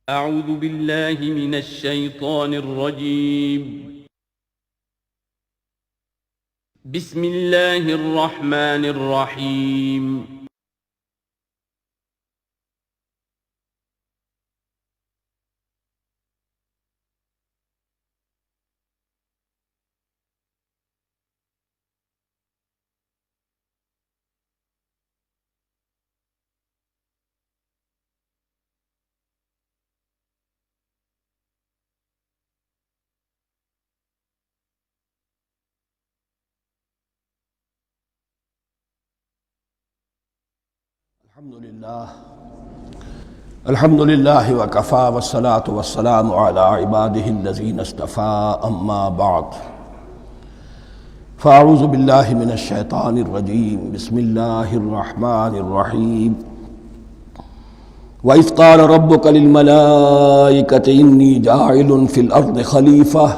اعوذ باللہ من الشیطان الرجیم بسم اللہ الرحمن الرحیم الحمد للہ وکفیٰ والصلاة والسلام علی عبادہ الذین اصطفیٰ اما بعد فاعوذ باللہ من الشیطان الرجیم بسم اللہ الرحمن الرحیم وَإِذْ قَالَ رَبُّكَ لِلْمَلَائِكَةِ إِنِّي جَاعِلٌ فِي الْأَرْضِ خَلِيفَةً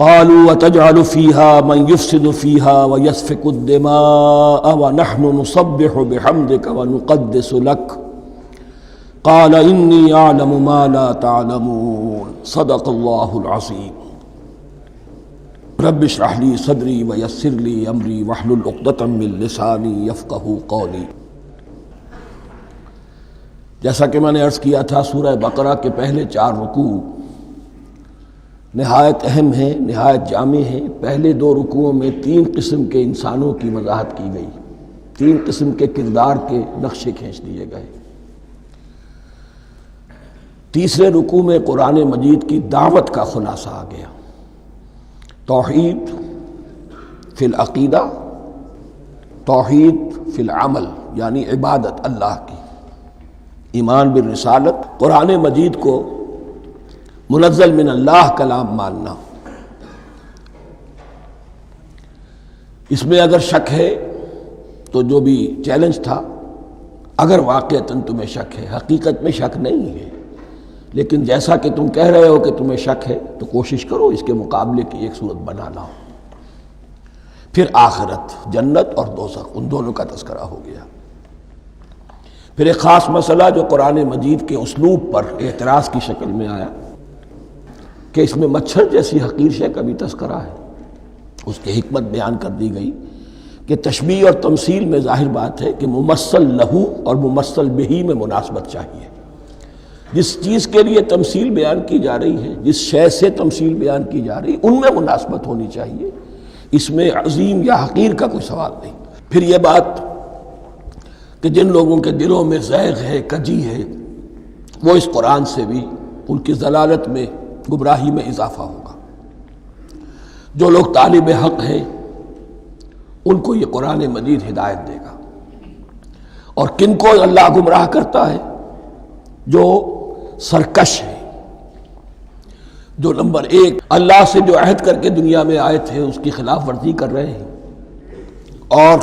قالوا وتجعل فيها من يفسد فيها ويسفك الدماء ونحن نسبح بحمدك ونقدس لك قال إني أعلم ما لا تعلمون صدق الله العظيم رب اشرح لي صدري ويسر لي أمري واحلل عقدة من لساني يفقهوا قولي۔ جیسا کہ میں نے عرض کیا تھا، سورہ بقرہ کے پہلے 4 رکوع نہایت اہم ہیں، نہایت جامع ہیں۔ پہلے 2 رکوعوں میں 3 قسم کے انسانوں کی وضاحت کی گئی، 3 قسم کے کردار کے نقشے کھینچ دیے گئے۔ تیسرے رکوع میں قرآن مجید کی دعوت کا خلاصہ آ گیا، توحید فی العقیدہ، توحید فی العمل، یعنی عبادت اللہ کی، ایمان بالرسالت، قرآن مجید کو منزل من اللہ کلام ماننا۔ اس میں اگر شک ہے تو جو بھی چیلنج تھا، اگر واقعتاً تمہیں شک ہے، حقیقت میں شک نہیں ہے، لیکن جیسا کہ تم کہہ رہے ہو کہ تمہیں شک ہے تو کوشش کرو اس کے مقابلے کی ایک صورت بنانا۔ پھر آخرت، جنت اور دوزخ، ان دونوں کا تذکرہ ہو گیا۔ پھر ایک خاص مسئلہ جو قرآن مجید کے اسلوب پر اعتراض کی شکل میں آیا کہ اس میں مچھر جیسی حقیر شے کا بھی تذکرہ ہے، اس کی حکمت بیان کر دی گئی کہ تشبیہ اور تمثیل میں ظاہر بات ہے کہ ممثل لہو اور ممثل بہی میں مناسبت چاہیے۔ جس چیز کے لیے تمثیل بیان کی جا رہی ہے، جس شے سے تمثیل بیان کی جا رہی ہے، ان میں مناسبت ہونی چاہیے، اس میں عظیم یا حقیر کا کوئی سوال نہیں۔ پھر یہ بات کہ جن لوگوں کے دلوں میں زیغ ہے، کجی ہے، وہ اس قرآن سے بھی ان کی ضلالت میں، گمراہی میں اضافہ ہوگا۔ جو لوگ طالب حق ہیں ان کو یہ قرآن مجید ہدایت دے گا۔ اور کن کو اللہ گمراہ کرتا ہے؟ جو سرکش ہے، جو نمبر 1 اللہ سے جو عہد کر کے دنیا میں آئے تھے اس کی خلاف ورزی کر رہے ہیں اور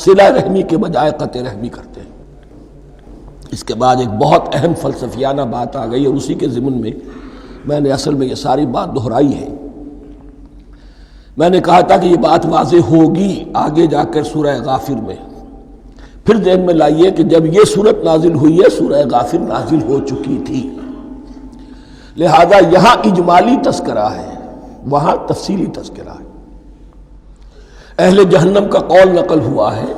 صلہ رحمی کے بجائے قطع رحمی کرتے ہیں۔ اس کے بعد ایک بہت اہم فلسفیانہ بات آ گئی، اور اسی کے ضمن میں میں نے اصل میں یہ ساری بات دہرائی ہے۔ میں نے کہا تھا کہ یہ بات واضح ہوگی آگے جا کر سورہ غافر میں۔ پھر ذہن میں لائیے کہ جب یہ سورت نازل ہوئی ہے، سورہ غافر نازل ہو چکی تھی، لہذا یہاں اجمالی تذکرہ ہے، وہاں تفصیلی تذکرہ ہے۔ اہل جہنم کا قول نقل ہوا ہے،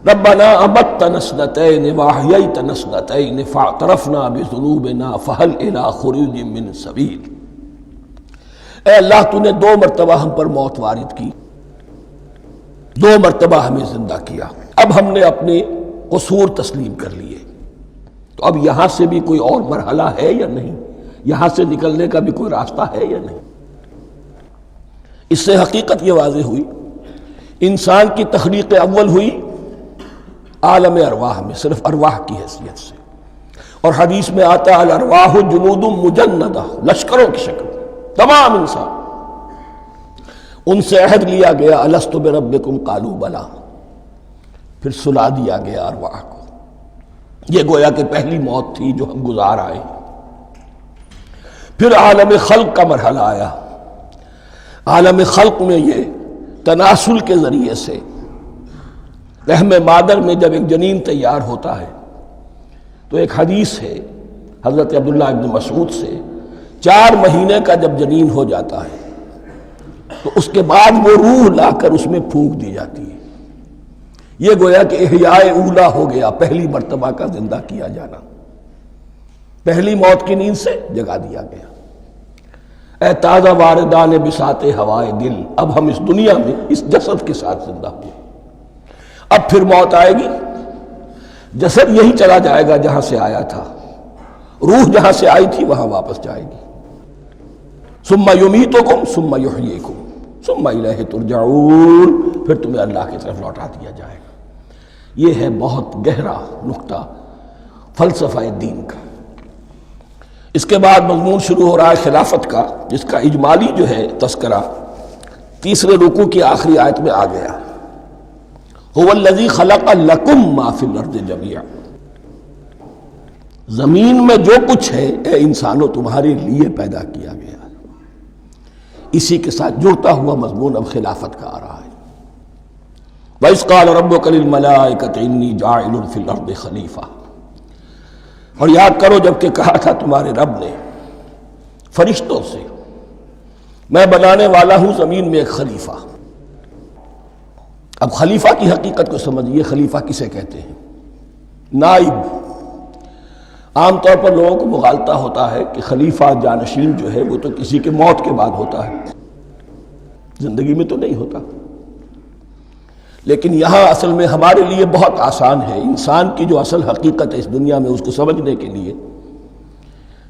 ربنا امتنا اثنتین واحییتنا اثنتین فاعترفنا بذنوبنا فہل الی خروج من سبیل۔ اے اللہ، تو نے 2 مرتبہ ہم پر موت وارد کی، 2 مرتبہ ہمیں زندہ کیا، اب ہم نے اپنے قصور تسلیم کر لیے، تو اب یہاں سے بھی کوئی اور مرحلہ ہے یا نہیں؟ یہاں سے نکلنے کا بھی کوئی راستہ ہے یا نہیں؟ اس سے حقیقت یہ واضح ہوئی، انسان کی تخلیق اول ہوئی عالم ارواح میں، صرف ارواح کی حیثیت سے، اور حدیث میں آتا ہے الارواح جنود مجندہ، لشکروں کی شکل، تمام انسان۔ ان سے عہد لیا گیا الست بربکم قالوا بلی، پھر سلا دیا گیا ارواح کو۔ یہ گویا کہ پہلی موت تھی جو ہم گزار آئے۔ پھر عالم خلق کا مرحلہ آیا۔ عالم خلق میں یہ تناسل کے ذریعے سے رحم مادر میں جب ایک جنین تیار ہوتا ہے تو ایک حدیث ہے، حضرت عبداللہ ابن مسعود سے 4 مہینے کا جب جنین ہو جاتا ہے تو اس کے بعد وہ روح لا کر اس میں پھونک دی جاتی ہے. یہ گویا کہ احیاء اولا ہو گیا، پہلی مرتبہ کا زندہ کیا جانا، پہلی موت کی نیند سے جگا دیا گیا. اے تازہ واردان بساط ہوائے دل، اب ہم اس دنیا میں اس جسد کے ساتھ زندہ ہوئے، اب پھر موت آئے گی، جسد یہی چلا جائے گا جہاں سے آیا تھا، روح جہاں سے آئی تھی وہاں واپس جائے گی. ثم یمیتکم ثم یحییکم ثم الیہ ترجعون، پھر تمہیں اللہ کی طرف لوٹا دیا جائے گا. یہ ہے بہت گہرا نقطہ فلسفہ دین کا. اس کے بعد مضمون شروع ہو رہا ہے خلافت کا، جس کا اجمالی جو ہے تذکرہ تیسرے رکوع کی آخری آیت میں آ گیا. هو الذی خلق لکم ما فی الارض جمیعا، زمین میں جو کچھ ہے اے انسانوں تمہارے لیے پیدا کیا گیا. اسی کے ساتھ جڑتا ہوا مضمون اب خلافت کا آ رہا ہے. وَإِذْ قَالَ رَبُّكَ لِلْمَلَائِكَةِ إِنِّي جَاعِلٌ فِي الْأَرْضِ خَلِيفَةً، اور یاد کرو جب کہ کہا تھا تمہارے رب نے فرشتوں سے میں بنانے والا ہوں زمین میں ایک خلیفہ. اب خلیفہ کی حقیقت کو سمجھیے. خلیفہ کسے کہتے ہیں؟ نائب. عام طور پر لوگوں کو مغالطہ ہوتا ہے کہ خلیفہ جانشین جو ہے وہ تو کسی کے موت کے بعد ہوتا ہے، زندگی میں تو نہیں ہوتا. لیکن یہاں اصل میں ہمارے لیے بہت آسان ہے، انسان کی جو اصل حقیقت ہے اس دنیا میں اس کو سمجھنے کے لیے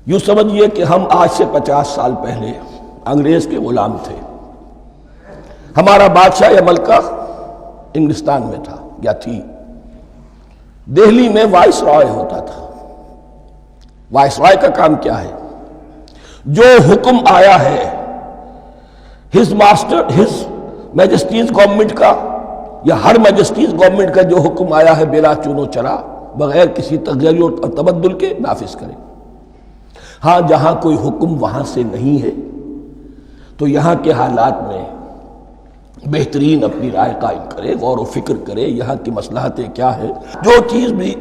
یوں سمجھیے کہ ہم آج سے 50 سال پہلے انگریز کے غلام تھے. ہمارا بادشاہ یا ملکہ انگلستان میں تھا یا تھی. دہلی میں وائس رائے ہوتا تھا. وائس رائے کا کام کیا ہے؟ جو حکم آیا ہے ہز میجسٹیز گورنمنٹ کا یا ہر میجسٹیز گورنمنٹ کا جو حکم آیا ہے بلا چون و چرا بغیر کسی تغیر اور تبدل کے نافذ کرے. ہاں جہاں کوئی حکم وہاں سے نہیں ہے تو یہاں کے حالات میں بہترین اپنی رائے قائم کرے، غور و فکر کرے یہاں کی مصلحتیں کیا ہے. جو چیز بھی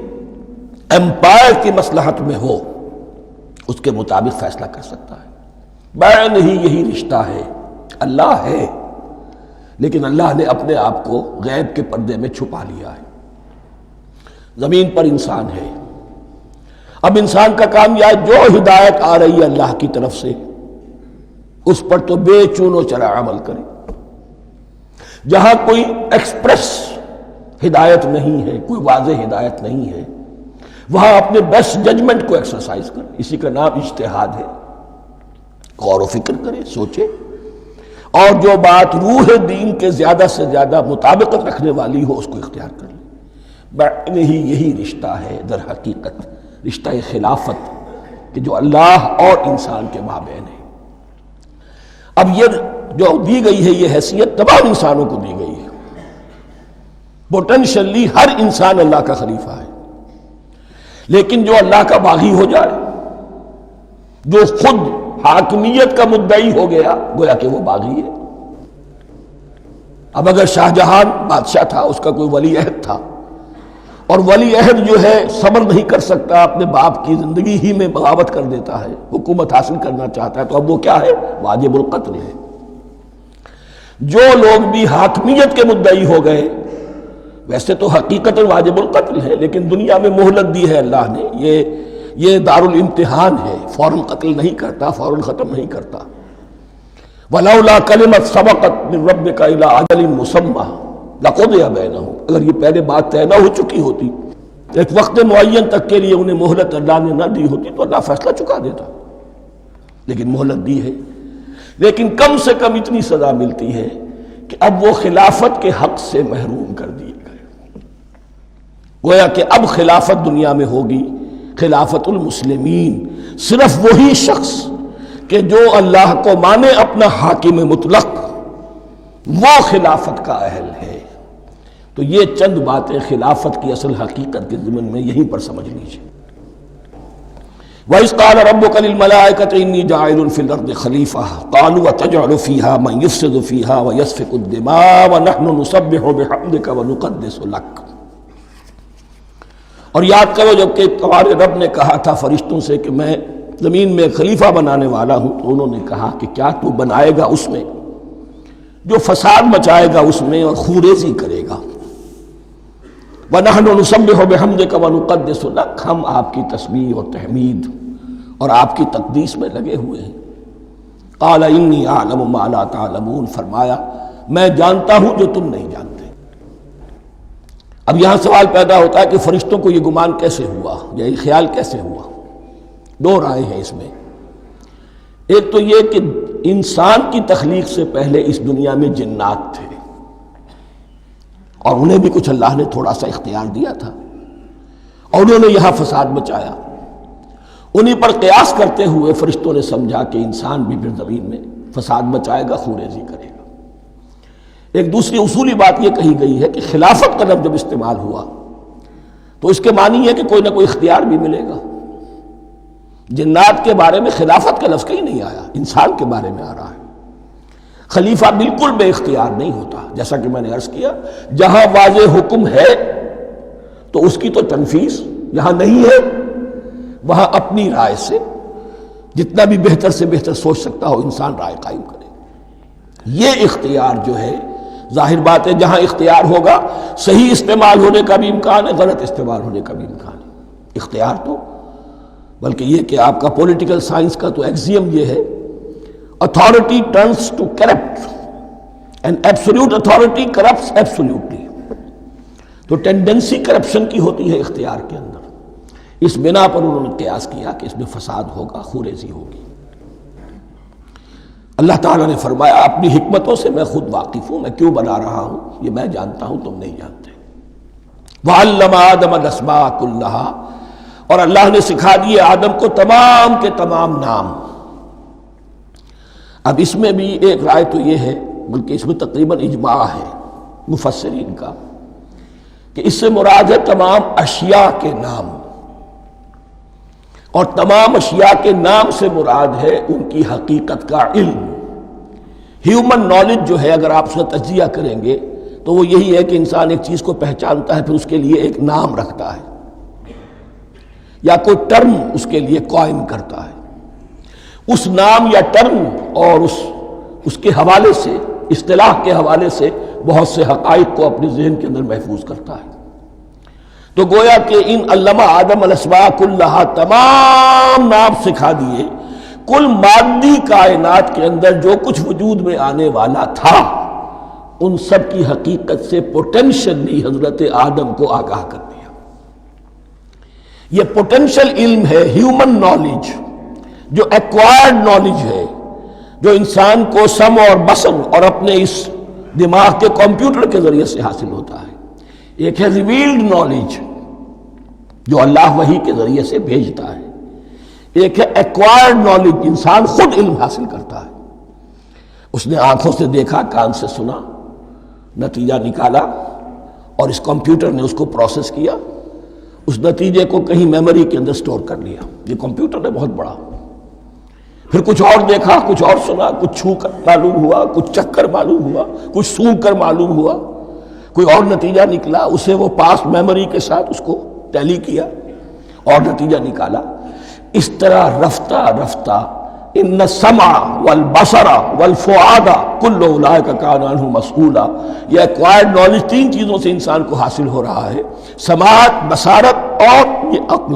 امپائر کی مصلحت میں ہو اس کے مطابق فیصلہ کر سکتا ہے. بین ہی یہی رشتہ ہے. اللہ ہے لیکن اللہ نے اپنے آپ کو غیب کے پردے میں چھپا لیا ہے. زمین پر انسان ہے. اب انسان کا کام یہ ہے جو ہدایت آ رہی ہے اللہ کی طرف سے اس پر تو بے چون و چرا عمل کرے. جہاں کوئی ایکسپریس ہدایت نہیں ہے، کوئی واضح ہدایت نہیں ہے، وہاں اپنے بیسٹ ججمنٹ کو ایکسرسائز کرے. اسی کا نام اجتہاد ہے. غور و فکر کرے، سوچے، اور جو بات روح دین کے زیادہ سے زیادہ مطابقت رکھنے والی ہو اس کو اختیار کر لے. بین ہی یہی رشتہ ہے در حقیقت رشتہ خلافت کہ جو اللہ اور انسان کے مابین ہے. اب یہ جو دی گئی ہے یہ حیثیت تمام انسانوں کو دی گئی ہے. پوٹینشلی ہر انسان اللہ کا خلیفہ ہے. لیکن جو اللہ کا باغی ہو جائے، جو خود حاکمیت کا مدعی ہو گیا، گویا کہ وہ باغی ہے. اب اگر شاہ جہان بادشاہ تھا، اس کا کوئی ولی عہد تھا، اور ولی عہد جو ہے صبر نہیں کر سکتا، اپنے باپ کی زندگی ہی میں بغاوت کر دیتا ہے، حکومت حاصل کرنا چاہتا ہے، تو اب وہ کیا ہے؟ واجب القتل ہے. جو لوگ بھی حاکمیت کے مدعی ہو گئے ویسے تو حقیقت واجب القتل ہے، لیکن دنیا میں مہلت دی ہے اللہ نے. یہ دارالامتحان ہے، فوراً قتل نہیں کرتا، فوراً ختم نہیں کرتا. وَلَوْلَا كَلِمَةٌ سَبَقَتْ مِن رَبِّكَ إِلَىٰ أَجَلٍ مُّسَمًّى لَقُضِيَ بَيْنَهُمْ. اگر یہ پہلے بات طے نہ ہو چکی ہوتی، ایک وقت معین تک کے لیے انہیں مہلت اللہ نے نہ دی ہوتی تو اللہ فیصلہ چکا دیتا. لیکن مہلت دی ہے. لیکن کم سے کم اتنی سزا ملتی ہے کہ اب وہ خلافت کے حق سے محروم کر دیے گئے. گویا کہ اب خلافت دنیا میں ہوگی خلافت المسلمین. صرف وہی شخص کہ جو اللہ کو مانے اپنا حاکم مطلق وہ خلافت کا اہل ہے. تو یہ چند باتیں خلافت کی اصل حقیقت کے ضمن میں یہیں پر سمجھ لیجیے. وَإِذْ قَالَ رَبُّكَ لِلْمَلَائِكَةِ إِنِّي جَاعِلٌ فِي الْأَرْضِ خَلِيفَةً قَالُوا أَتَجْعَلُ فِيهَا مَن يُفْسِدُ فِيهَا وَيَسْفِكُ الدِّمَاءَ وَنَحْنُ نُسَبِّحُ بِحَمْدِكَ وَنُقَدِّسُ لَكَ. اور یاد کرو جب کہ تمہارے رب نے کہا تھا فرشتوں سے کہ میں زمین میں خلیفہ بنانے والا ہوں، تو انہوں نے کہا کہ کیا تو بنائے گا اس میں جو فساد مچائے گا اس میں اور خوریزی کرے گا؟ وَنَحْنُ نُسَبِّحُ بِحَمْدِكَ وَنُقَدِّسُ لَكَ، ہم آپ کی تسبیح اور تحمید اور آپ کی تقدیس میں لگے ہوئے ہیں۔ قَالَ إِنِّي أَعْلَمُ مَا لَا تَعْلَمُونَ، فرمایا میں جانتا ہوں جو تم نہیں جانتے۔ اب یہاں سوال پیدا ہوتا ہے کہ فرشتوں کو یہ گمان کیسے ہوا، یا یہ خیال کیسے ہوا؟ دو رائے ہیں اس میں۔ ایک تو یہ کہ انسان کی تخلیق سے پہلے اس دنیا میں جنات تھے، اور انہیں بھی کچھ اللہ نے تھوڑا سا اختیار دیا تھا، اور انہوں نے یہاں فساد مچایا۔ انہی پر قیاس کرتے ہوئے فرشتوں نے سمجھا کہ انسان بھی پھر زمین میں فساد مچائے گا، خوریزی کرے گا۔ ایک دوسری اصولی بات یہ کہی گئی ہے کہ خلافت کا لفظ جب استعمال ہوا تو اس کے معنی ہے کہ کوئی نہ کوئی اختیار بھی ملے گا۔ جنات کے بارے میں خلافت کا لفظ کہیں نہیں آیا، انسان کے بارے میں آ رہا ہے۔ خلیفہ بالکل بے اختیار نہیں ہوتا، جیسا کہ میں نے عرض کیا، جہاں واضح حکم ہے تو اس کی تو تنفیذ، جہاں نہیں ہے وہاں اپنی رائے سے جتنا بھی بہتر سے بہتر سوچ سکتا ہو انسان رائے قائم کرے۔ یہ اختیار جو ہے، ظاہر بات ہے جہاں اختیار ہوگا صحیح استعمال ہونے کا بھی امکان ہے، غلط استعمال ہونے کا بھی امکان ہے۔ اختیار تو بلکہ یہ کہ آپ کا پولیٹیکل سائنس کا تو ایکسیم یہ ہے، authority turns to corrupt and absolute authority corrupts absolutely۔ تو ٹینڈنسی کرپشن کی ہوتی ہے اختیار کے اندر۔ اس بنا پر انہوں نے قیاس کیا کہ اس میں فساد ہوگا، خوریزی ہوگی۔ اللہ تعالیٰ نے فرمایا اپنی حکمتوں سے میں خود واقف ہوں، میں کیوں بنا رہا ہوں یہ میں جانتا ہوں، تم نہیں جانتے۔ وَعَلَّمَ آدَمَ الْأَسْمَاءَ كُلَّهَا، اور اللہ نے سکھا دیے آدم کو تمام کے تمام نام۔ اب اس میں بھی ایک رائے تو یہ ہے، بلکہ اس میں تقریباً اجماع ہے مفسرین کا، کہ اس سے مراد ہے تمام اشیاء کے نام، اور تمام اشیاء کے نام سے مراد ہے ان کی حقیقت کا علم۔ ہیومن نالج جو ہے، اگر آپ اس کا تجزیہ کریں گے تو وہ یہی ہے کہ انسان ایک چیز کو پہچانتا ہے، پھر اس کے لیے ایک نام رکھتا ہے یا کوئی ٹرم اس کے لیے قائم کرتا ہے۔ اس نام یا ٹرم اور اس کے حوالے سے، اصطلاح کے حوالے سے بہت سے حقائق کو اپنے ذہن کے اندر محفوظ کرتا ہے۔ تو گویا کہ ان علمہ آدم الاسماء کلہا، تمام نام سکھا دیے کل مادی کائنات کے اندر جو کچھ وجود میں آنے والا تھا، ان سب کی حقیقت سے پوٹینشلی حضرت آدم کو آگاہ کر دیا۔ یہ پوٹینشل علم ہے، ہیومن نالج، جو ایکوائرڈ نالج ہے، جو انسان کو سم اور بسم اور اپنے اس دماغ کے کمپیوٹر کے ذریعے سے حاصل ہوتا ہے۔ ایک ہے ریویلڈ نالج جو اللہ وحی کے ذریعے سے بھیجتا ہے، ایک ہے ایکوائرڈ نالج، انسان خود علم حاصل کرتا ہے۔ اس نے آنکھوں سے دیکھا، کان سے سنا، نتیجہ نکالا، اور اس کمپیوٹر نے اس کو پروسیس کیا، اس نتیجے کو کہیں میموری کے اندر سٹور کر لیا۔ یہ کمپیوٹر ہے بہت بڑا۔ پھر کچھ اور دیکھا، کچھ اور سنا، کچھ چھو کر معلوم ہوا، کچھ چکھ کر معلوم ہوا، کچھ سونگھ کر معلوم ہوا، کوئی اور نتیجہ نکلا، اسے وہ پاس میموری کے ساتھ اس کو ٹیلی کیا اور نتیجہ نکالا۔ اس طرح رفتہ رفتہ ان السمع والبصر والفؤاد کل اولئک کان عنہ مسئولا، یہ ایکوائرڈ نالج تین چیزوں سے انسان کو حاصل ہو رہا ہے، سماعت، بصارت اور یہ عقل،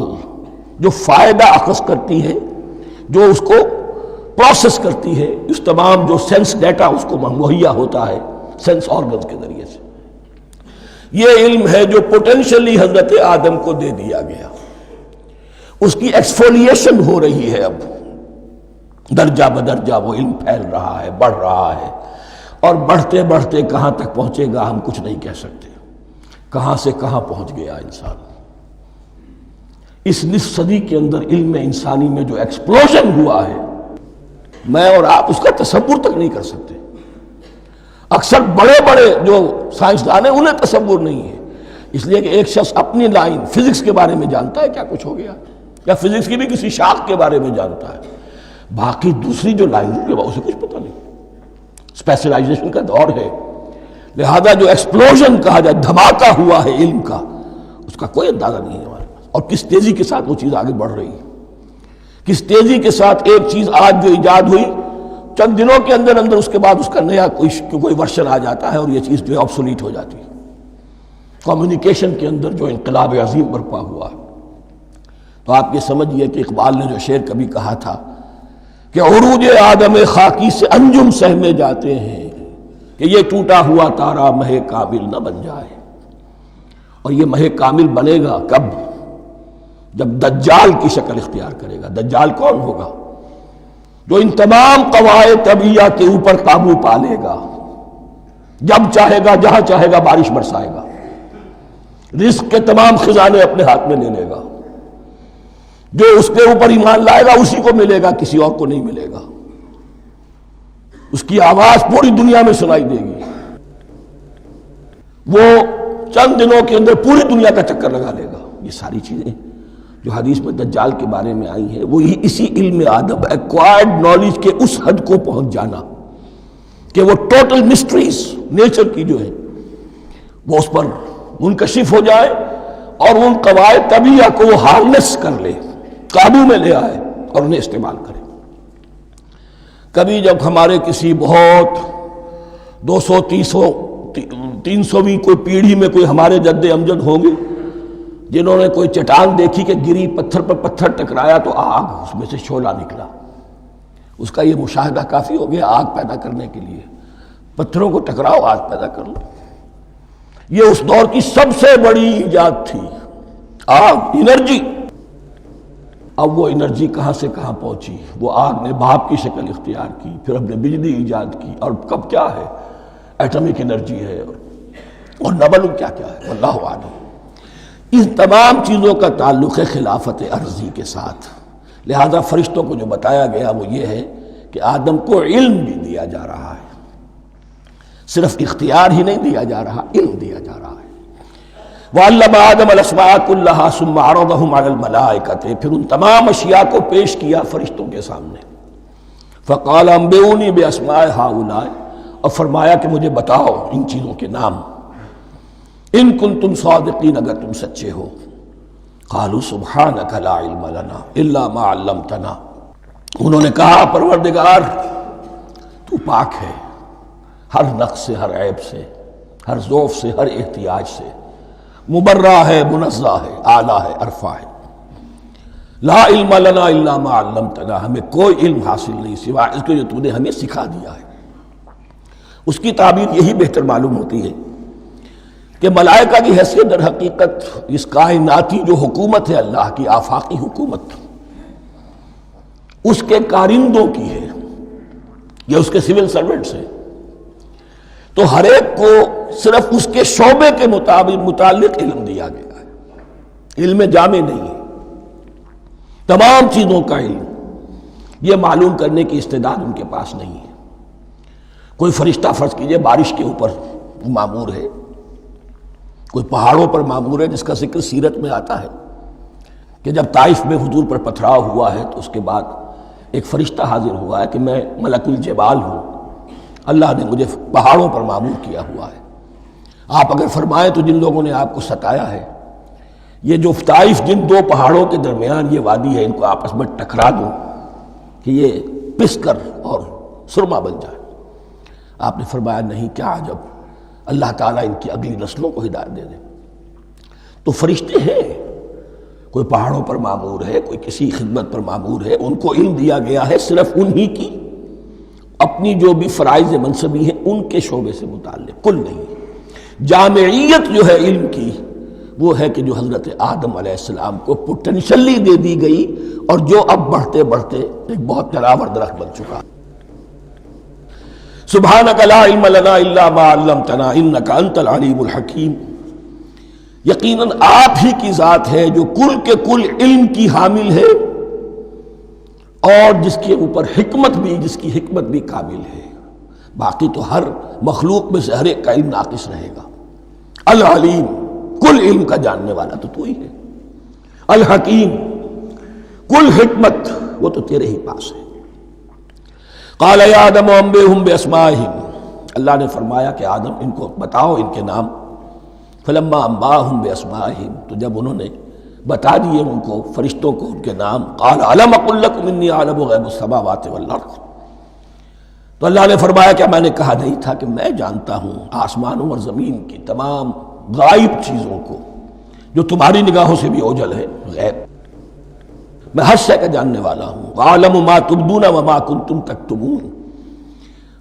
جو فائدہ اخذ کرتی ہے، جو اس کو پروسیس کرتی ہے، اس تمام جو سینس ڈیٹا اس کو مہیا ہوتا ہے سینس آرگنز کے ذریعے سے۔ یہ علم ہے جو پوٹینشلی حضرت آدم کو دے دیا گیا۔ اس کی ایکسفولیشن ہو رہی ہے، اب درجہ بدرجہ وہ علم پھیل رہا ہے، بڑھ رہا ہے، اور بڑھتے بڑھتے کہاں تک پہنچے گا ہم کچھ نہیں کہہ سکتے۔ کہاں سے کہاں پہنچ گیا انسان۔ اس نصف صدی کے اندر علم انسانی میں جو ایکسپلوژن ہوا ہے، میں اور آپ اس کا تصور تک نہیں کر سکتے۔ اکثر بڑے بڑے جو سائنسدان ہیں انہیں تصور نہیں ہے، اس لیے کہ ایک شخص اپنی لائن فزکس کے بارے میں جانتا ہے کیا کچھ ہو گیا، یا فزکس کی بھی کسی شاخ کے بارے میں جانتا ہے، باقی دوسری جو لائن ہے اسے کچھ پتہ نہیں۔ اسپیشلائزیشن کا دور ہے، لہذا جو ایکسپلوژن کہا جائے، دھماکہ ہوا ہے علم کا، اس کا کوئی اندازہ نہیں ہے ہمارے۔ اور کس تیزی کے ساتھ وہ چیز آگے بڑھ رہی ہے، کس تیزی کے ساتھ ایک چیز آج جو ایجاد ہوئی چند دنوں کے اندر اندر اس کے بعد اس کا نیا کوئی ورشن آ جاتا ہے اور یہ چیز جو ہے آبسولیٹ ہو جاتی ہے۔ کمیونیکیشن کے اندر جو انقلاب عظیم برپا ہوا، تو آپ یہ سمجھیے کہ اقبال نے جو شعر کبھی کہا تھا کہ عروج آدم خاکی سے انجم سہمے جاتے ہیں کہ یہ ٹوٹا ہوا تارا مہ کامل نہ بن جائے، اور یہ مہ کامل بنے گا کب؟ جب دجال کی شکل اختیار کرے گا۔ دجال کون ہوگا؟ جو ان تمام قواعد طبیعہ کے اوپر قابو پا لے گا، جب چاہے گا جہاں چاہے گا بارش برسائے گا، رزق کے تمام خزانے اپنے ہاتھ میں لے لے گا، جو اس کے اوپر ایمان لائے گا اسی کو ملے گا، کسی اور کو نہیں ملے گا، اس کی آواز پوری دنیا میں سنائی دے گی، وہ چند دنوں کے اندر پوری دنیا کا چکر لگا لے گا۔ یہ ساری چیزیں جو حدیث میں دجال کے بارے میں آئی ہیں وہ اسی علم آدم ایکوائرڈ نالج کے اس حد کو پہنچ جانا کہ وہ ٹوٹل مسٹریز نیچر کی جو ہے وہ اس پر منکشف ہو جائے اور ان قواعد طبیعہ کو وہ ہارنس کر لے، قابو میں لے آئے اور انہیں استعمال کرے۔ کبھی جب ہمارے کسی بہت 200-300ویں کوئی پیڑھی میں کوئی ہمارے جد امجد ہوں گے جنہوں نے کوئی چٹان دیکھی کہ گری، پتھر پر پتھر ٹکرایا تو آگ اس میں سے شعلہ نکلا، اس کا یہ مشاہدہ کافی ہو گیا آگ پیدا کرنے کے لیے۔ پتھروں کو ٹکراؤ آگ پیدا کر لو، یہ اس دور کی سب سے بڑی ایجاد تھی، آگ، انرجی۔ اب وہ انرجی کہاں سے کہاں پہنچی، وہ آگ نے بھاپ کی شکل اختیار کی، پھر ہم نے بجلی ایجاد کی، اور کب کیا ہے ایٹمک انرجی ہے اور نہ معلوم کیا کیا ہے، واللہ اعلم۔ ان تمام چیزوں کا تعلق ہے خلافت ارضی کے ساتھ، لہذا فرشتوں کو جو بتایا گیا وہ یہ ہے کہ آدم کو علم بھی دیا جا رہا ہے، صرف اختیار ہی نہیں دیا جا رہا، علم دیا جا رہا ہے۔ وَعَلَّمَ آدَمَ الْأَسْمَاءَ كُلَّهَا ثُمَّ عَرَضَهُمْ عَلَى الْمَلَائِكَةِ، پھر ان تمام اشیاء کو پیش کیا فرشتوں کے سامنے۔ فَقَالَ أَنبِئُونِي بِأَسْمَاءِ هَؤُلَاءِ، اور فرمایا کہ مجھے بتاؤ ان چیزوں کے نام، ان کنتم صادقین، اگر تم سچے ہو۔ قالوا سبحانک لا علم لنا الا ما علمتنا، انہوں نے کہا پروردگار تو پاک ہے ہر نقص سے، ہر عیب سے، ہر ضعف سے، ہر احتیاج سے، مبرہ ہے، منزہ ہے، اعلیٰ ہے، ارفع ہے۔ لا علم لنا الا ما علمتنا، ہمیں کوئی علم حاصل نہیں سوائے اس کے جو تو نے ہمیں سکھا دیا ہے۔ اس کی تعبیر یہی بہتر معلوم ہوتی ہے کہ ملائکہ کی حیثیت در حقیقت اس کائناتی جو حکومت ہے اللہ کی آفاقی حکومت، اس کے کارندوں کی ہے، یہ اس کے سول سرونٹس ہیں، تو ہر ایک کو صرف اس کے شعبے کے متعلق علم دیا گیا ہے، علم جامع نہیں ہے، تمام چیزوں کا علم یہ معلوم کرنے کی استعداد ان کے پاس نہیں ہے۔ کوئی فرشتہ فرض کیجئے بارش کے اوپر مامور ہے، کوئی پہاڑوں پر مامور ہے، جس کا ذکر سیرت میں آتا ہے کہ جب طائف میں حضور پر پتھراؤ ہوا ہے تو اس کے بعد ایک فرشتہ حاضر ہوا ہے کہ میں ملک الجبال ہوں، اللہ نے مجھے پہاڑوں پر مامور کیا ہوا ہے، آپ اگر فرمائیں تو جن لوگوں نے آپ کو ستایا ہے، یہ جو طائف جن دو پہاڑوں کے درمیان یہ وادی ہے، ان کو آپس میں ٹکرا دوں کہ یہ پس کر اور سرما بن جائے۔ آپ نے فرمایا نہیں، کیا عجب، اللہ تعالیٰ ان کی اگلی نسلوں کو ہدایت دے دے۔ تو فرشتے ہیں، کوئی پہاڑوں پر مامور ہے، کوئی کسی خدمت پر مامور ہے، ان کو علم دیا گیا ہے صرف انہی کی اپنی جو بھی فرائض منصبی ہیں ان کے شعبے سے متعلق، کل نہیں۔ جامعیت جو ہے علم کی وہ ہے کہ جو حضرت آدم علیہ السلام کو پوٹینشلی دے دی گئی اور جو اب بڑھتے بڑھتے ایک بہت جلاور درخت بن چکا۔ سبحانک لا علم لنا الا ما علمتنا انک انت العلیم الحکیم، یقیناً آپ ہی کی ذات ہے جو کل کے کل علم کی حامل ہے اور جس کے اوپر حکمت بھی، جس کی حکمت بھی کامل ہے، باقی تو ہر مخلوق میں سے ہر ایک کا علم ناقص رہے گا۔ العلیم، کل علم کا جاننے والا تو ہی ہے، الحکیم، کل حکمت وہ تو تیرے ہی پاس ہے۔ قال یا آدم انبئہم باسمائہم، اللہ نے فرمایا کہ آدم ان کو بتاؤ ان کے نام۔ فلما انباہم باسمائہم، تو جب انہوں نے بتا دیے ان کو فرشتوں کو ان کے نام. قال الم اقل لکم انی اعلم غیب السماوات والارض. تو اللہ نے فرمایا کہ میں نے کہا نہیں تھا کہ میں جانتا ہوں آسمانوں اور زمین کی تمام غائب چیزوں کو جو تمہاری نگاہوں سے بھی اوجھل ہے. غیب میں ہر شے کا جاننے والا ہوں. وَأَعْلَمُ مَا تُبْدُونَ وَمَا كُنْتُمْ تَكْتُمُونَ.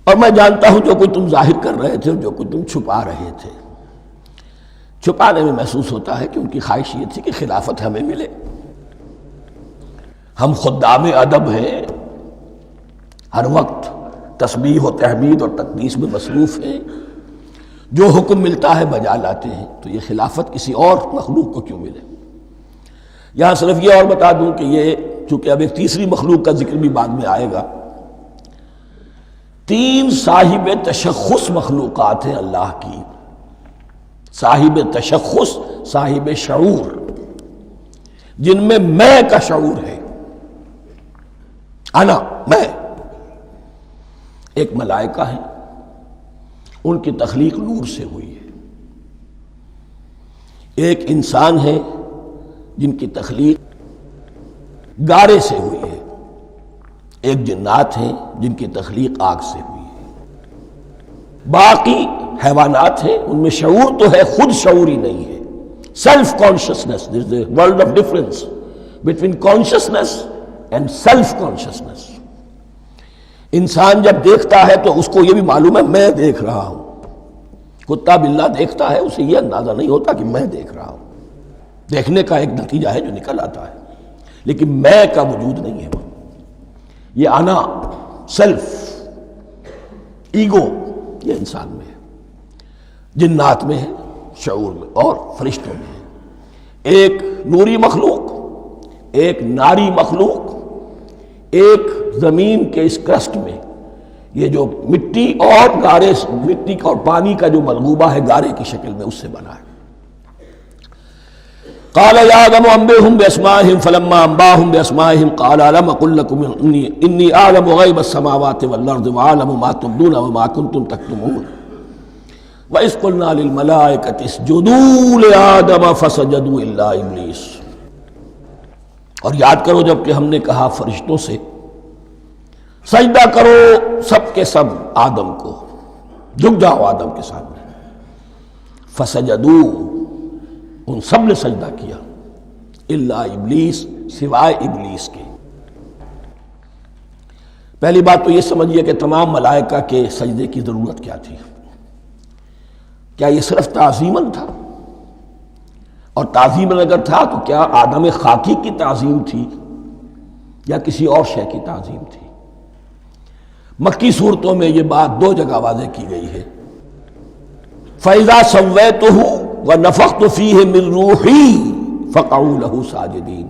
اور میں جانتا ہوں جو کوئی تم ظاہر کر رہے تھے اور جو کوئی تم چھپا رہے تھے. چھپانے میں محسوس ہوتا ہے کہ ان کی خواہش یہ تھی کہ خلافت ہمیں ملے. ہم خدام ادب ہیں، ہر وقت تسبیح و تحمید اور تقدیس میں مصروف ہیں، جو حکم ملتا ہے بجا لاتے ہیں. تو یہ خلافت کسی اور مخلوق کو کیوں ملے؟ یہاں صرف یہ اور بتا دوں کہ یہ چونکہ اب ایک تیسری مخلوق کا ذکر بھی بعد میں آئے گا. 3 صاحب تشخص مخلوقات ہیں اللہ کی. صاحب تشخص، صاحب شعور، جن میں میں کا شعور ہے. انا، میں. ایک ملائکہ ہیں، ان کی تخلیق نور سے ہوئی ہے. ایک انسان ہے جن کی تخلیق گارے سے ہوئی ہے. ایک جنات ہیں جن کی تخلیق آگ سے ہوئی ہے. باقی حیوانات ہیں، ان میں شعور تو ہے، خود شعور ہی نہیں ہے. Self consciousness, there is a world of difference between consciousness and self consciousness. انسان جب دیکھتا ہے تو اس کو یہ بھی معلوم ہے میں دیکھ رہا ہوں. کتا بلہ دیکھتا ہے، اسے یہ اندازہ نہیں ہوتا کہ میں دیکھ رہا ہوں. دیکھنے کا ایک نتیجہ ہے جو نکل آتا ہے، لیکن میں کا وجود نہیں ہے. یہ انا، سیلف، ایگو، یہ انسان میں ہے، جنات میں ہے، شعور میں اور فرشتوں میں ہے. ایک نوری مخلوق، ایک ناری مخلوق، ایک زمین کے اس کرسٹ میں یہ جو مٹی اور گارے، مٹی اور پانی کا جو ملغوبہ ہے گارے کی شکل میں، اس سے بنا ہے. قال يا آدم انبئهم بأسمائهم فلما انبأهم بأسمائهم قال ألم أقل لكم إني أعلم غيب السماوات والأرض وأعلم ما تبدون وما كنتم تكتمون وإذ قلنا للملائكة اسجدوا لآدم فسجدوا إلا إبليس. اور یاد کرو جب کہ ہم نے کہا فرشتوں سے سجدہ کرو سب کے سب آدم کو، جھک جاؤ آدم کے سامنے. فسجدوا، ان سب نے سجدہ کیا. الا ابلیس، سوائے ابلیس کے. پہلی بات تو یہ سمجھیے کہ تمام ملائکہ کے سجدے کی ضرورت کیا تھی. کیا یہ صرف تعظیماً تھا؟ اور تعظیماً اگر تھا تو کیا آدم خاکی کی تعظیم تھی یا کسی اور شے کی تعظیم تھی؟ مکی صورتوں میں یہ بات 2 جگہ واضح کی گئی ہے. فَإِذَا سَوَّيْتُهُ وَنَفَخْتُ فِيهِ مِن رُوحِي فَقَعُوا لَهُ سَاجِدِينَ.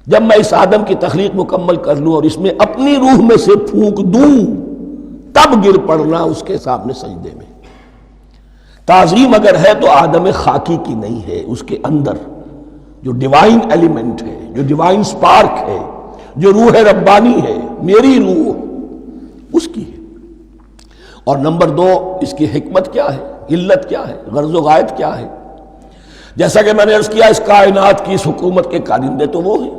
جب میں اس آدم کی تخلیق مکمل کر لوں اور اس میں اپنی روح میں سے پھونک دوں تب گر پڑنا اس کے سامنے سجدے میں. تعظیم اگر ہے تو آدم خاکی کی نہیں ہے، اس کے اندر جو ڈیوائن ایلیمنٹ ہے، جو ڈیوائن سپارک ہے، جو روح ربانی ہے، میری روح، اس کی ہے. اور نمبر 2، اس کی حکمت کیا ہے، علت کیا ہے، غرض و غایت کیا ہے؟ جیسا کہ میں نے عرض کیا، اس کائنات کی اس حکومت کے کارندے تو وہ ہیں.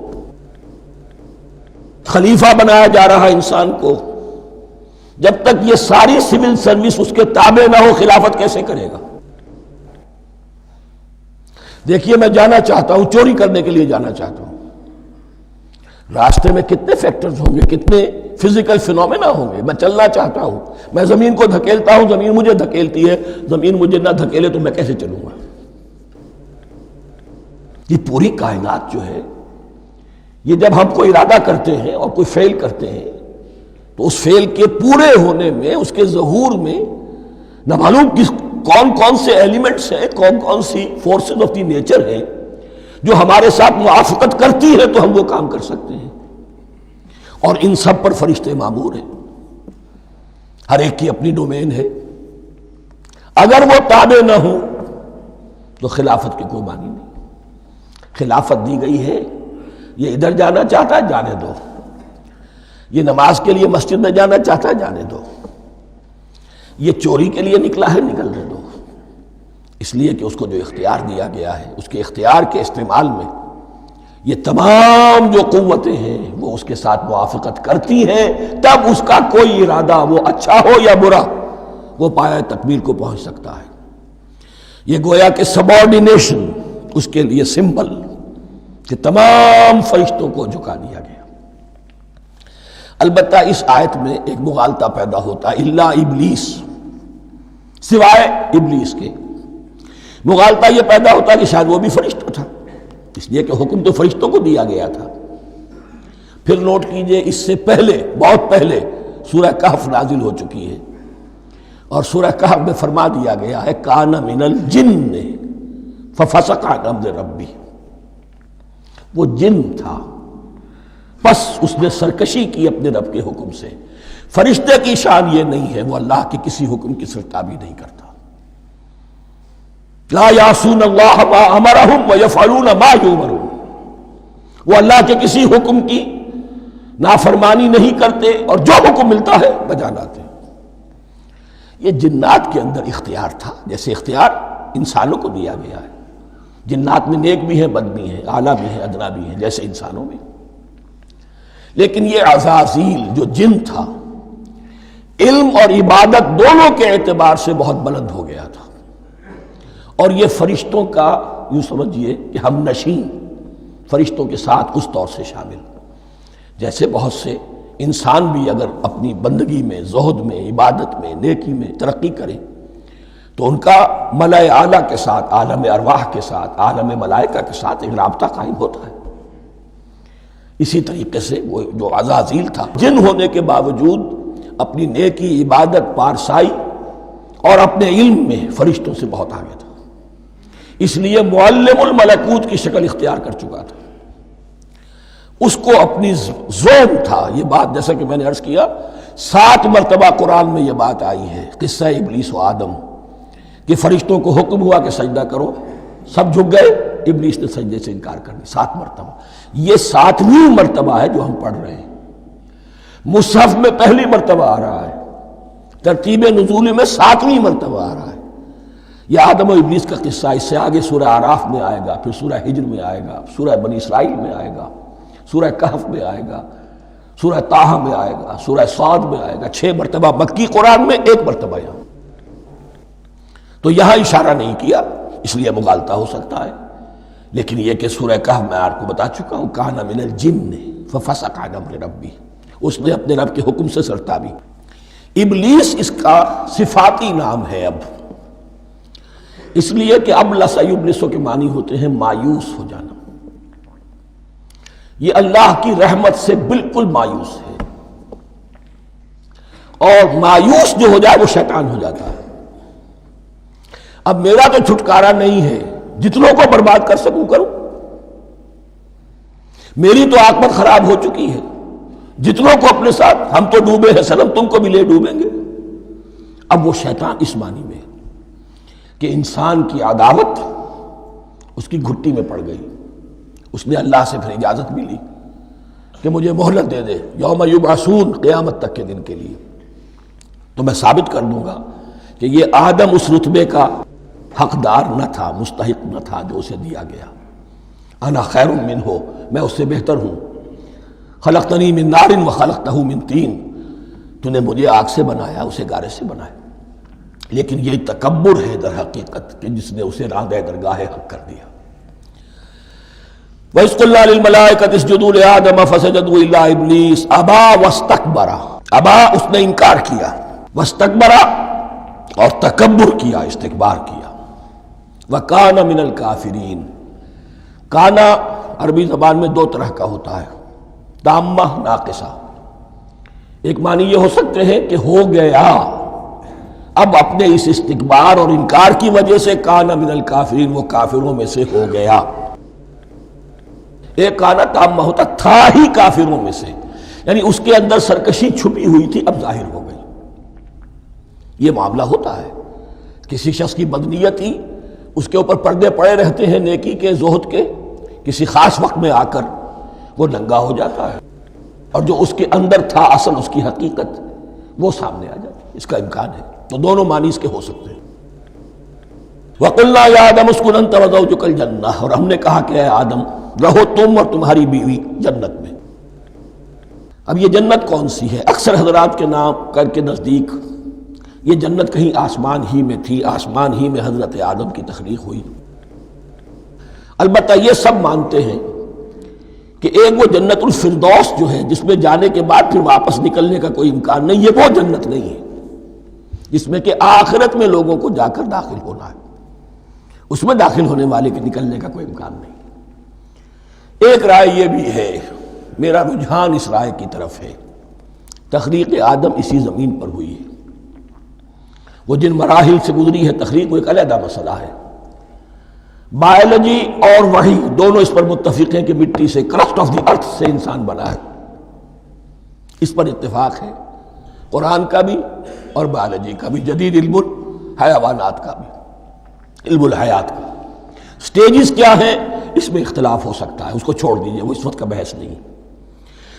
خلیفہ بنایا جا رہا انسان کو، جب تک یہ ساری سول سروس اس کے تابع نہ ہو خلافت کیسے کرے گا؟ دیکھیے میں جانا چاہتا ہوں، چوری کرنے کے لیے جانا چاہتا ہوں، راستے میں کتنے فیکٹرز ہوں گے، کتنے فزیکل فینومینا ہوں گے. میں چلنا چاہتا ہوں، میں زمین کو دھکیلتا ہوں، زمین مجھے دھکیلتی ہے، زمین مجھے نہ دھکیلے تو میں کیسے چلوں گا؟ یہ پوری کائنات جو ہے، یہ جب ہم کوئی ارادہ کرتے ہیں اور کوئی فعل کرتے ہیں تو اس فعل کے پورے ہونے میں، اس کے ظہور میں نہ معلوم کون کون سے ایلیمنٹس ہیں، کون کون سی فورسز آف دی نیچر ہیں جو ہمارے ساتھ موافقت کرتی ہے تو ہم وہ کام کر سکتے ہیں. اور ان سب پر فرشتے مامور ہیں، ہر ایک کی اپنی ڈومین ہے. اگر وہ تابع نہ ہوں تو خلافت کی کوئی معنی نہیں. خلافت دی گئی ہے، یہ ادھر جانا چاہتا ہے جانے دو، یہ نماز کے لیے مسجد میں جانا چاہتا ہے جانے دو، یہ چوری کے لیے نکلا ہے نکلنے دو. اس لیے کہ اس کو جو اختیار دیا گیا ہے، اس کے اختیار کے استعمال میں یہ تمام جو قوتیں ہیں وہ اس کے ساتھ موافقت کرتی ہیں، تب اس کا کوئی ارادہ وہ اچھا ہو یا برا وہ پایہ تکمیل کو پہنچ سکتا ہے۔ یہ گویا کہ سبارڈینیشن اس کے لیے سمبل کہ تمام فرشتوں کو جھکا دیا گیا۔ البتہ اس آیت میں ایک مغالطہ پیدا ہوتا ہے، الا ابلیس، سوائے ابلیس کے۔ مغالطہ یہ پیدا ہوتا ہے کہ شاید وہ بھی فرشتہ تھا، اس لیے کہ حکم تو فرشتوں کو دیا گیا تھا۔ پھر نوٹ کیجئے اس سے پہلے، بہت پہلے سورہ کہف نازل ہو چکی ہے، اور سورہ کہف میں فرما دیا گیا ہے کان من الجن ففسق عن امر ربی، وہ جن تھا پس اس نے سرکشی کی اپنے رب کے حکم سے۔ فرشتے کی شان یہ نہیں ہے، وہ اللہ کے کسی حکم کی سرتابی نہیں کرتا۔ لا یعصون اللہ ما امرہم ویفعلون ما یؤمرون، وہ اللہ کے کسی حکم کی نافرمانی نہیں کرتے اور جو حکم ملتا ہے بجا لاتے ہیں۔ یہ جنات کے اندر اختیار تھا، جیسے اختیار انسانوں کو دیا گیا ہے۔ جنات میں نیک بھی ہیں، بد بھی ہیں، اعلیٰ بھی ہیں، ادنا بھی ہیں، جیسے انسانوں میں۔ لیکن یہ عزازیل جو جن تھا، علم اور عبادت دونوں کے اعتبار سے بہت بلند ہو گیا تھا، اور یہ فرشتوں کا یوں سمجھیے کہ ہم نشین، فرشتوں کے ساتھ اس طور سے شامل، جیسے بہت سے انسان بھی اگر اپنی بندگی میں، زہد میں، عبادت میں، نیکی میں ترقی کریں تو ان کا ملائے اعلیٰ کے ساتھ، عالم ارواح کے ساتھ، عالم ملائکہ کے ساتھ ایک رابطہ قائم ہوتا ہے۔ اسی طریقے سے وہ جو عزازیل تھا، جن ہونے کے باوجود اپنی نیکی، عبادت، پارسائی اور اپنے علم میں فرشتوں سے بہت آگے تھا، اس لیے معلم الملکوت کی شکل اختیار کر چکا تھا۔ اس کو اپنی زوم تھا، یہ بات جیسا کہ میں نے عرض کیا 7 مرتبہ قرآن میں یہ بات آئی ہے، قصہ ابلیس و آدم، کہ فرشتوں کو حکم ہوا کہ سجدہ کرو، سب جھک گئے، ابلیس نے سجدے سے انکار کر دی 7 مرتبہ۔ یہ 7ویں مرتبہ ہے جو ہم پڑھ رہے ہیں، مصحف میں پہلی مرتبہ آ رہا ہے، ترتیب نزول میں 7ویں مرتبہ آ رہا ہے۔ یہ آدم و ابلیس کا قصہ اس سے آگے سورہ اعراف میں آئے گا، پھر سورہ ہجر میں آئے گا، سورہ بنی اسرائیل میں آئے گا، سورہ کہف میں آئے گا، سورہ طٰہٰ میں آئے گا، سورہ صاد میں آئے گا، 6 مرتبہ مکی قرآن میں، 1 مرتبہ یہاں۔ تو یہاں اشارہ نہیں کیا، اس لیے مغالطہ ہو سکتا ہے، لیکن یہ کہ سورہ کہف میں آپ کو بتا چکا ہوں کان من الجن ففسق عن امر ربی، اس نے اپنے رب کے حکم سے سرتابی۔ ابلیس اس کا صفاتی نام ہے اب، اس لیے کہ اب لسیبلسو کے معنی ہوتے ہیں مایوس ہو جانا۔ یہ اللہ کی رحمت سے بالکل مایوس ہے، اور مایوس جو ہو جائے وہ شیطان ہو جاتا ہے۔ اب میرا تو چھٹکارا نہیں ہے، جتنوں کو برباد کر سکوں کروں، میری تو عاقبت خراب ہو چکی ہے، جتنوں کو اپنے ساتھ، ہم تو ڈوبے ہیں صنم، تم کو بھی لے ڈوبیں گے۔ اب وہ شیطان اس معنی میں کہ انسان کی عداوت اس کی گھٹی میں پڑ گئی، اس نے اللہ سے پھر اجازت بھی لی کہ مجھے مہلت دے دے، یوم یبعثون، قیامت تک کے دن کے لیے، تو میں ثابت کر دوں گا کہ یہ آدم اس رتبے کا حقدار نہ تھا، مستحق نہ تھا جو اسے دیا گیا۔ انا خیر منہ، میں اس سے بہتر ہوں۔ خلقتنی من نار وخلقتہ من طین، تو نے مجھے آگ سے بنایا، اسے گارے سے بنایا۔ لیکن یہ تکبر ہے در حقیقت کہ جس نے اسے راندہ درگاہ حق کر دیا۔ وَإِذْ قُلْنَا لِلْمَلَائِكَةِ اسْجُدُوا لِآدَمَ فَسَجَدُوا إِلَّا إِبْلِيسَ أَبَىٰ وَاسْتَكْبَرَ، ابا اس نے انکار کیا، واستکبر اور تکبر کیا، استکبار کیا، وَكَانَ مِنَ الْكَافِرِينَ۔ کانا عربی زبان میں 2 طرح کا ہوتا ہے، تامہ، ناقصہ۔ ایک معنی یہ ہو سکتے ہیں کہ ہو گیا، اب اپنے اس استکبار اور انکار کی وجہ سے کانا من الکافرین، وہ کافروں میں سے ہو گیا۔ ایک کانا تامہ ہوتا تھا ہی کافروں میں سے، یعنی اس کے اندر سرکشی چھپی ہوئی تھی، اب ظاہر ہو گئی۔ یہ معاملہ ہوتا ہے، کسی شخص کی بدنیتی اس کے اوپر پردے پڑے رہتے ہیں نیکی کے، زہد کے، کسی خاص وقت میں آ کر وہ ننگا ہو جاتا ہے، اور جو اس کے اندر تھا اصل، اس کی حقیقت، وہ سامنے آ جاتی ہے۔ اس کا امکان ہے، تو دونوں معنی اس کے ہو سکتے ہیں۔ وَقُلْنَا يَا آدَمُ اسْكُنْ أَنْتَ وَزَوْجُكَ الْجَنَّةَ، اور ہم نے کہا کہ اے آدم رہو تم اور تمہاری بیوی جنت میں۔ اب یہ جنت کون سی ہے؟ اکثر حضرات کے نام کر کے نزدیک یہ جنت کہیں آسمان ہی میں تھی، آسمان ہی میں حضرت آدم کی تخلیق ہوئی۔ البتہ یہ سب مانتے ہیں کہ ایک وہ جنت الفردوس جو ہے جس میں جانے کے بعد پھر واپس نکلنے کا کوئی امکان نہیں، یہ وہ جنت نہیں ہے جس میں کہ آخرت میں لوگوں کو جا کر داخل ہونا ہے، اس میں داخل ہونے والے کے نکلنے کا کوئی امکان نہیں۔ ایک رائے یہ بھی ہے، میرا رجحان اس رائے کی طرف ہے، تخلیق آدم اسی زمین پر ہوئی ہے۔ وہ جن مراحل سے گزری ہے تخلیق وہ ایک علیحدہ مسئلہ ہے۔ بایولوجی اور وحی دونوں اس پر متفق ہیں کہ مٹی سے، کرسٹ آف دی ارتھ سے انسان بنا ہے، اس پر اتفاق ہے، قرآن کا بھی اور بایولوجی کا بھی، جدید علم الحیوانات کا بھی، علم الحیات کا۔ سٹیجز کیا ہیں اس میں اختلاف ہو سکتا ہے، اس کو چھوڑ دیجئے، وہ اس وقت کا بحث نہیں۔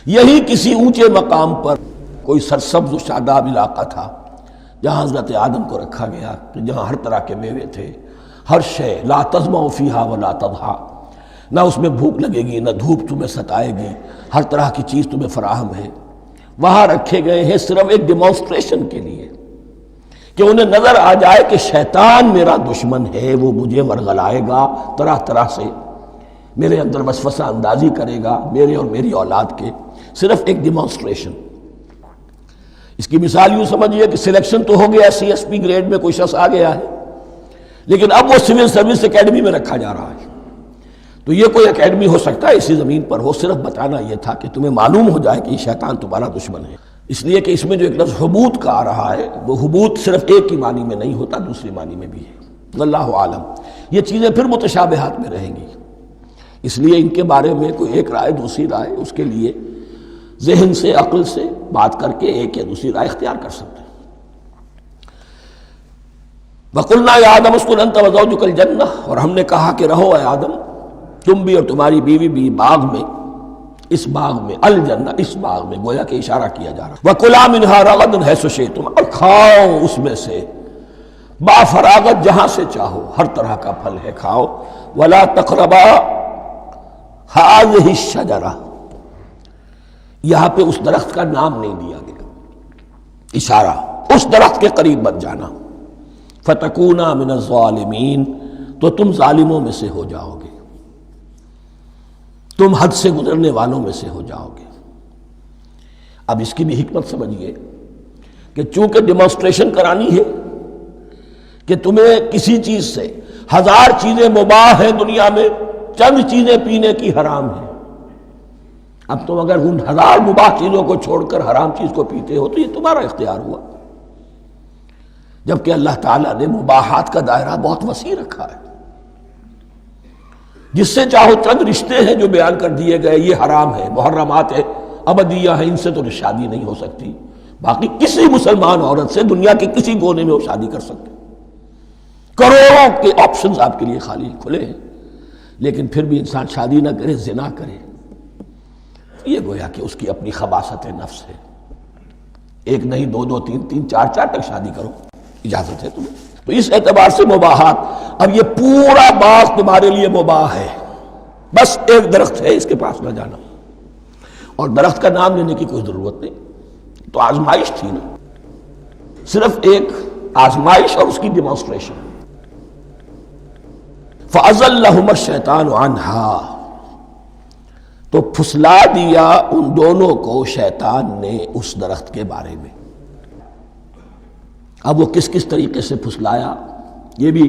یہی کسی اونچے مقام پر کوئی سرسبز و شاداب علاقہ تھا جہاں حضرت آدم کو رکھا گیا، جہاں ہر طرح کے میوے تھے، ہر شے، لا تظمأ فیہا ولا تضحیٰ، نہ اس میں بھوک لگے گی نہ دھوپ تمہیں ستائے گی، ہر طرح کی چیز تمہیں فراہم ہے۔ وہاں رکھے گئے ہیں صرف ایک ڈیمانسٹریشن کے لیے کہ انہیں نظر آ جائے کہ شیطان میرا دشمن ہے، وہ مجھے ورغلائے گا، طرح طرح سے میرے اندر وسوسہ اندازی کرے گا، میرے اور میری اولاد کے، صرف ایک ڈیمانسٹریشن۔ اس کی مثال یوں سمجھیے کہ سلیکشن تو ہو گیا، سی ایس پی گریڈ میں کوئی شخص آ گیا ہے، لیکن اب وہ سول سروس اکیڈمی میں رکھا جا رہا ہے۔ تو یہ کوئی اکیڈمی ہو سکتا ہے اسی زمین پر ہو، صرف بتانا یہ تھا کہ تمہیں معلوم ہو جائے کہ یہ شیطان تمہارا دشمن ہے۔ اس لیے کہ اس میں جو ایک لفظ حبوط کا آ رہا ہے، وہ حبوط صرف ایک ہی معنی میں نہیں ہوتا، دوسری معنی میں بھی ہے۔ واللہ عالم، یہ چیزیں پھر متشابہات میں رہیں گی، اس لیے ان کے بارے میں کوئی ایک رائے دوسری رائے، اس کے لیے ذہن سے، عقل سے بات کر کے ایک یا دوسری رائے اختیار کر سکتے ہیں۔ وَقُلْنَا يَا آدَمُ اسْكُنْ أَنْتَ وَزَوْجُكَ الْجَنَّةَ، اور ہم نے کہا کہ رہو اے آدم تم بھی اور تمہاری بیوی بھی باغ میں، اس باغ میں، الجنہ اس باغ میں، گویا کہ اشارہ کیا جا رہا ہے۔ وَكُلَا مِنْهَا رَغَدًا حَيْثُ شِئْتُمْ، اور کھاؤ اس میں سے با فراغت جہاں سے چاہو، ہر طرح کا پھل ہے کھاؤ۔ وَلَا تَقْرَبَا هَٰذِهِ الشَّجَرَةَ، یہاں پہ اس درخت کا نام نہیں دیا گیا، اشارہ اس درخت کے قریب مت جانا۔ فَتَكُونَا مِنَ الظَّالِمِينَ، تو تم ظالموں میں سے ہو جاؤ گے، تم حد سے گزرنے والوں میں سے ہو جاؤ گے۔ اب اس کی بھی حکمت سمجھیے کہ چونکہ ڈیمانسٹریشن کرانی ہے کہ تمہیں کسی چیز سے، ہزار چیزیں مباح ہیں دنیا میں، چند چیزیں پینے کی حرام ہیں، اب تم اگر ان ہزار مباح چیزوں کو چھوڑ کر حرام چیز کو پیتے ہو تو یہ تمہارا اختیار ہوا، جبکہ اللہ تعالیٰ نے مباحات کا دائرہ بہت وسیع رکھا ہے۔ جس سے چاہو چند رشتے ہیں جو بیان کر دیے گئے، یہ حرام ہے، محرمات ہے، ابدیہ ہیں، ان سے تو شادی نہیں ہو سکتی، باقی کسی مسلمان عورت سے دنیا کے کسی کونے میں وہ شادی کر سکتے، کروڑوں کے آپشنز آپ کے لیے خالی کھلے ہیں، لیکن پھر بھی انسان شادی نہ کرے، زنا کرے، یہ گویا کہ اس کی اپنی خباثت نفس ہے۔ ایک نہیں، دو دو، تین تین، چار چار تک شادی کرو، اجازت ہے تمہیں۔ تو اس اعتبار سے مباحات، اب یہ پورا باغ تمہارے لیے مباح ہے، بس ایک درخت ہے اس کے پاس نہ جانا، اور درخت کا نام لینے کی کوئی ضرورت نہیں، تو آزمائش تھی نا، صرف ایک آزمائش اور اس کی ڈیمانسٹریشن۔ فَأَزَلَّهُمَا الشَّيْطَانُ عَنْهَا، تو پھسلا دیا ان دونوں کو شیطان نے اس درخت کے بارے میں۔ اب وہ کس کس طریقے سے پھسلایا، یہ بھی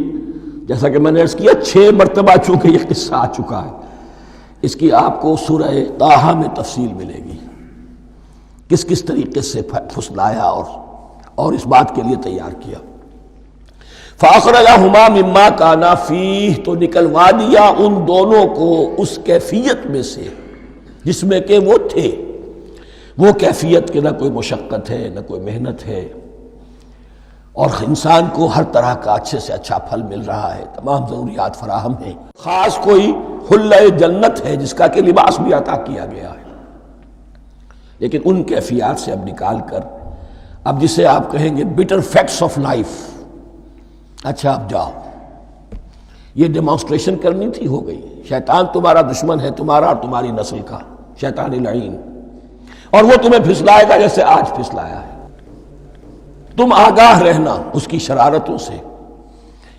جیسا کہ میں نے عرض کیا 6 مرتبہ چونکہ یہ قصہ آ چکا ہے، اس کی آپ کو سورہ طٰہٰ میں تفصیل ملے گی، کس کس طریقے سے پھسلایا اور اس بات کے لیے تیار کیا۔ فَأَخْرَجَهُمَا مِمَّا كَانَا فِيهِ، تو نکلوا دیا ان دونوں کو اس کیفیت میں سے جس میں کہ وہ تھے، وہ کیفیت کہ نہ کوئی مشقت ہے نہ کوئی محنت ہے، اور انسان کو ہر طرح کا اچھے سے اچھا پھل مل رہا ہے، تمام ضروریات فراہم ہیں، خاص کوئی حلہ جنت ہے جس کا کہ لباس بھی عطا کیا گیا ہے، لیکن ان کیفیات سے اب نکال کر، اب جسے آپ کہیں گے bitter facts of life، اچھا اب جاؤ یہ ڈیمانسٹریشن کرنی تھی، ہو گئی۔ شیطان تمہارا دشمن ہے، تمہارا اور تمہاری نسل کا، شیطان لعین، اور وہ تمہیں پھسلائے گا جیسے آج پھسلایا ہے۔ تم آگاہ رہنا اس کی شرارتوں سے۔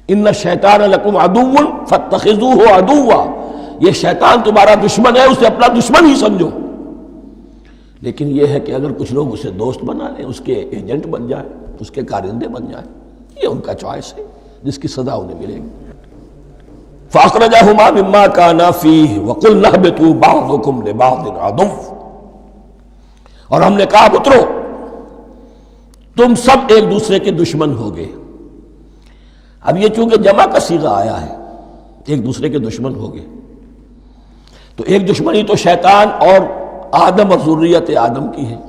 ان الشیطان لکم عدو فاتخذوہ عدوا، یہ شیطان تمہارا دشمن ہے، اسے اپنا دشمن ہی سمجھو۔ لیکن یہ ہے کہ اگر کچھ لوگ اسے دوست بنا لیں، اس کے ایجنٹ بن جائیں، اس کے کارندے بن جائیں، یہ ان کا چوائس ہے جس کی سزا انہیں ملے گی۔ فَأَخْرَجَهُمَا مِمَّا كَانَا فِيهِ وَقُلْنَا اهْبِطُوا بَعْضُكُمْ لِبَعْضٍ عَدُوٌّ، اور ہم نے کہا اترو، تم سب ایک دوسرے کے دشمن ہوگے۔ اب یہ چونکہ جمع کا صیغہ آیا ہے، ایک دوسرے کے دشمن ہوگے، تو ایک دشمنی تو شیطان اور آدم اور ذریت آدم کی ہے،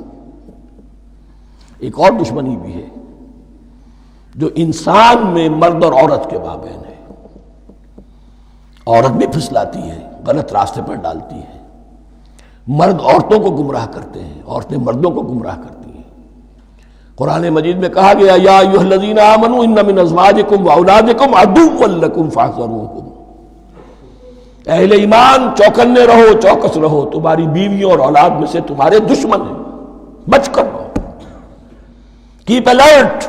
ایک اور دشمنی بھی ہے جو انسان میں مرد اور عورت کے مابین ہے۔ عورت بھی پھسلاتی ہے، غلط راستے پر ڈالتی ہے، مرد عورتوں کو گمراہ کرتے ہیں، عورتیں مردوں کو گمراہ کرتی ہیں۔ قرآن مجید میں کہا گیا یا ایھا الذین آمنوا ان من ازواجکم واولادکم عدوا لکم فاحذروہم، اہل ایمان چوکنے رہو، چوکس رہو، تمہاری بیویوں اور اولاد میں سے تمہارے دشمن ہیں، بچ کر رہو، کیپ الرٹ،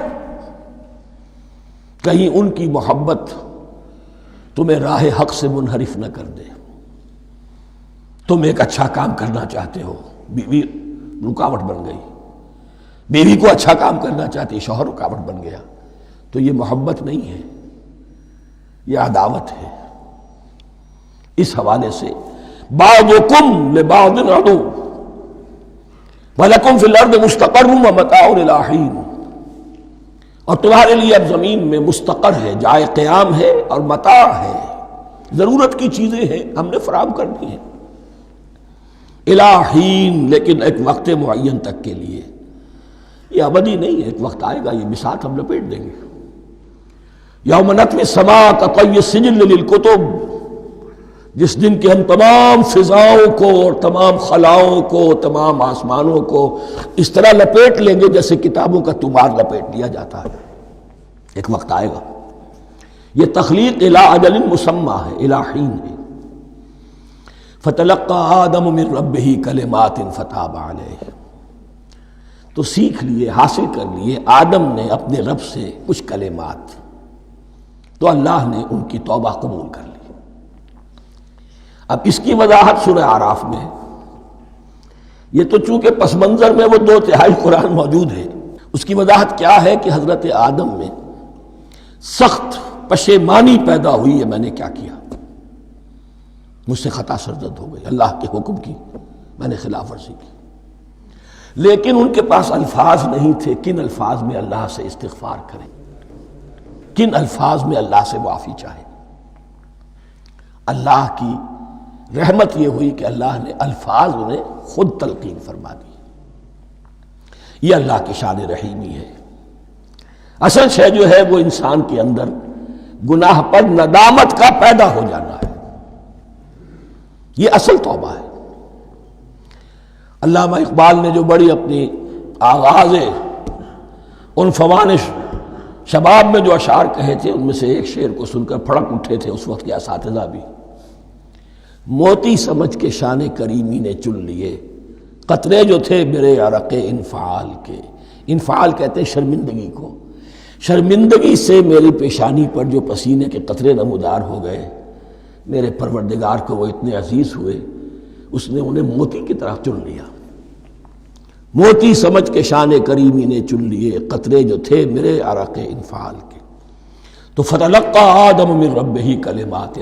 کہیں ان کی محبت تمہیں راہ حق سے منحرف نہ کر دے۔ تم ایک اچھا کام کرنا چاہتے ہو، بیوی رکاوٹ بن گئی، بیوی کو اچھا کام کرنا چاہتی، شوہر رکاوٹ بن گیا، تو یہ محبت نہیں ہے، یہ عداوت ہے۔ اس حوالے سے بعضکم لبعض عدو وَلَكُمْ فِي الْأَرْضِ مُسْتَقَرٌّ وَمَتَاعٌ إِلَىٰ حِينٍ، اور تمہارے لیے اب زمین میں مستقر ہے، جائے قیام ہے اور متاع ہے، ضرورت کی چیزیں ہیں ہم نے فراہم کر دی ہیں، إِلَىٰ حِينٍ، لیکن ایک وقت معین تک کے لیے، یہ ابدی نہیں ہے، ایک وقت آئے گا یہ بساط ہم لپیٹ دیں گے۔ یوم نطوی السماء کطی السجل للکتب، جس دن کہ ہم تمام فضاؤں کو اور تمام خلاؤں کو، تمام آسمانوں کو اس طرح لپیٹ لیں گے جیسے کتابوں کا تمار لپیٹ لیا جاتا ہے۔ ایک وقت آئے گا، یہ تخلیق الی اجل مسمى ہے، الی حین ہے۔ فتلقى آدم من ربہ کلمات فتاب علیہ، تو سیکھ لیے، حاصل کر لیے آدم نے اپنے رب سے کچھ کلمات، تو اللہ نے ان کی توبہ قبول کر لی۔ اب اس کی وضاحت سورہ اعراف میں ہے، یہ تو چونکہ پس منظر میں وہ 2/3 قرآن موجود ہے، اس کی وضاحت کیا ہے کہ حضرت آدم میں سخت پشیمانی پیدا ہوئی ہے، میں نے کیا کیا، مجھ سے خطا سرزد ہو گئی، اللہ کے حکم کی میں نے خلاف ورزی کی، لیکن ان کے پاس الفاظ نہیں تھے کن الفاظ میں اللہ سے استغفار کریں، کن الفاظ میں اللہ سے معافی چاہیں۔ اللہ کی رحمت یہ ہوئی کہ اللہ نے الفاظ انہیں خود تلقین فرما دی۔ یہ اللہ کی شان رحیمی ہے۔ اصل شے جو ہے وہ انسان کے اندر گناہ پر ندامت کا پیدا ہو جانا ہے، یہ اصل توبہ ہے۔ علامہ اقبال نے جو بڑی اپنی آغاز عنفوان شباب میں جو اشعار کہے تھے، ان میں سے ایک شعر کو سن کر پھڑک اٹھے تھے اس وقت کے اساتذہ بھی، موتی سمجھ کے شان کریمی نے چن لیے قطرے جو تھے میرے عرق انفعال کے۔ انفعال کہتے ہیں شرمندگی کو، شرمندگی سے میری پیشانی پر جو پسینے کے قطرے نمودار ہو گئے، میرے پروردگار کو وہ اتنے عزیز ہوئے، اس نے انہیں موتی کی طرح چن لیا۔ موتی سمجھ کے شان کریمی نے چن لیے قطرے جو تھے میرے عرق انفعال کے۔ تو فتلقى آدم من ربہ کلمات،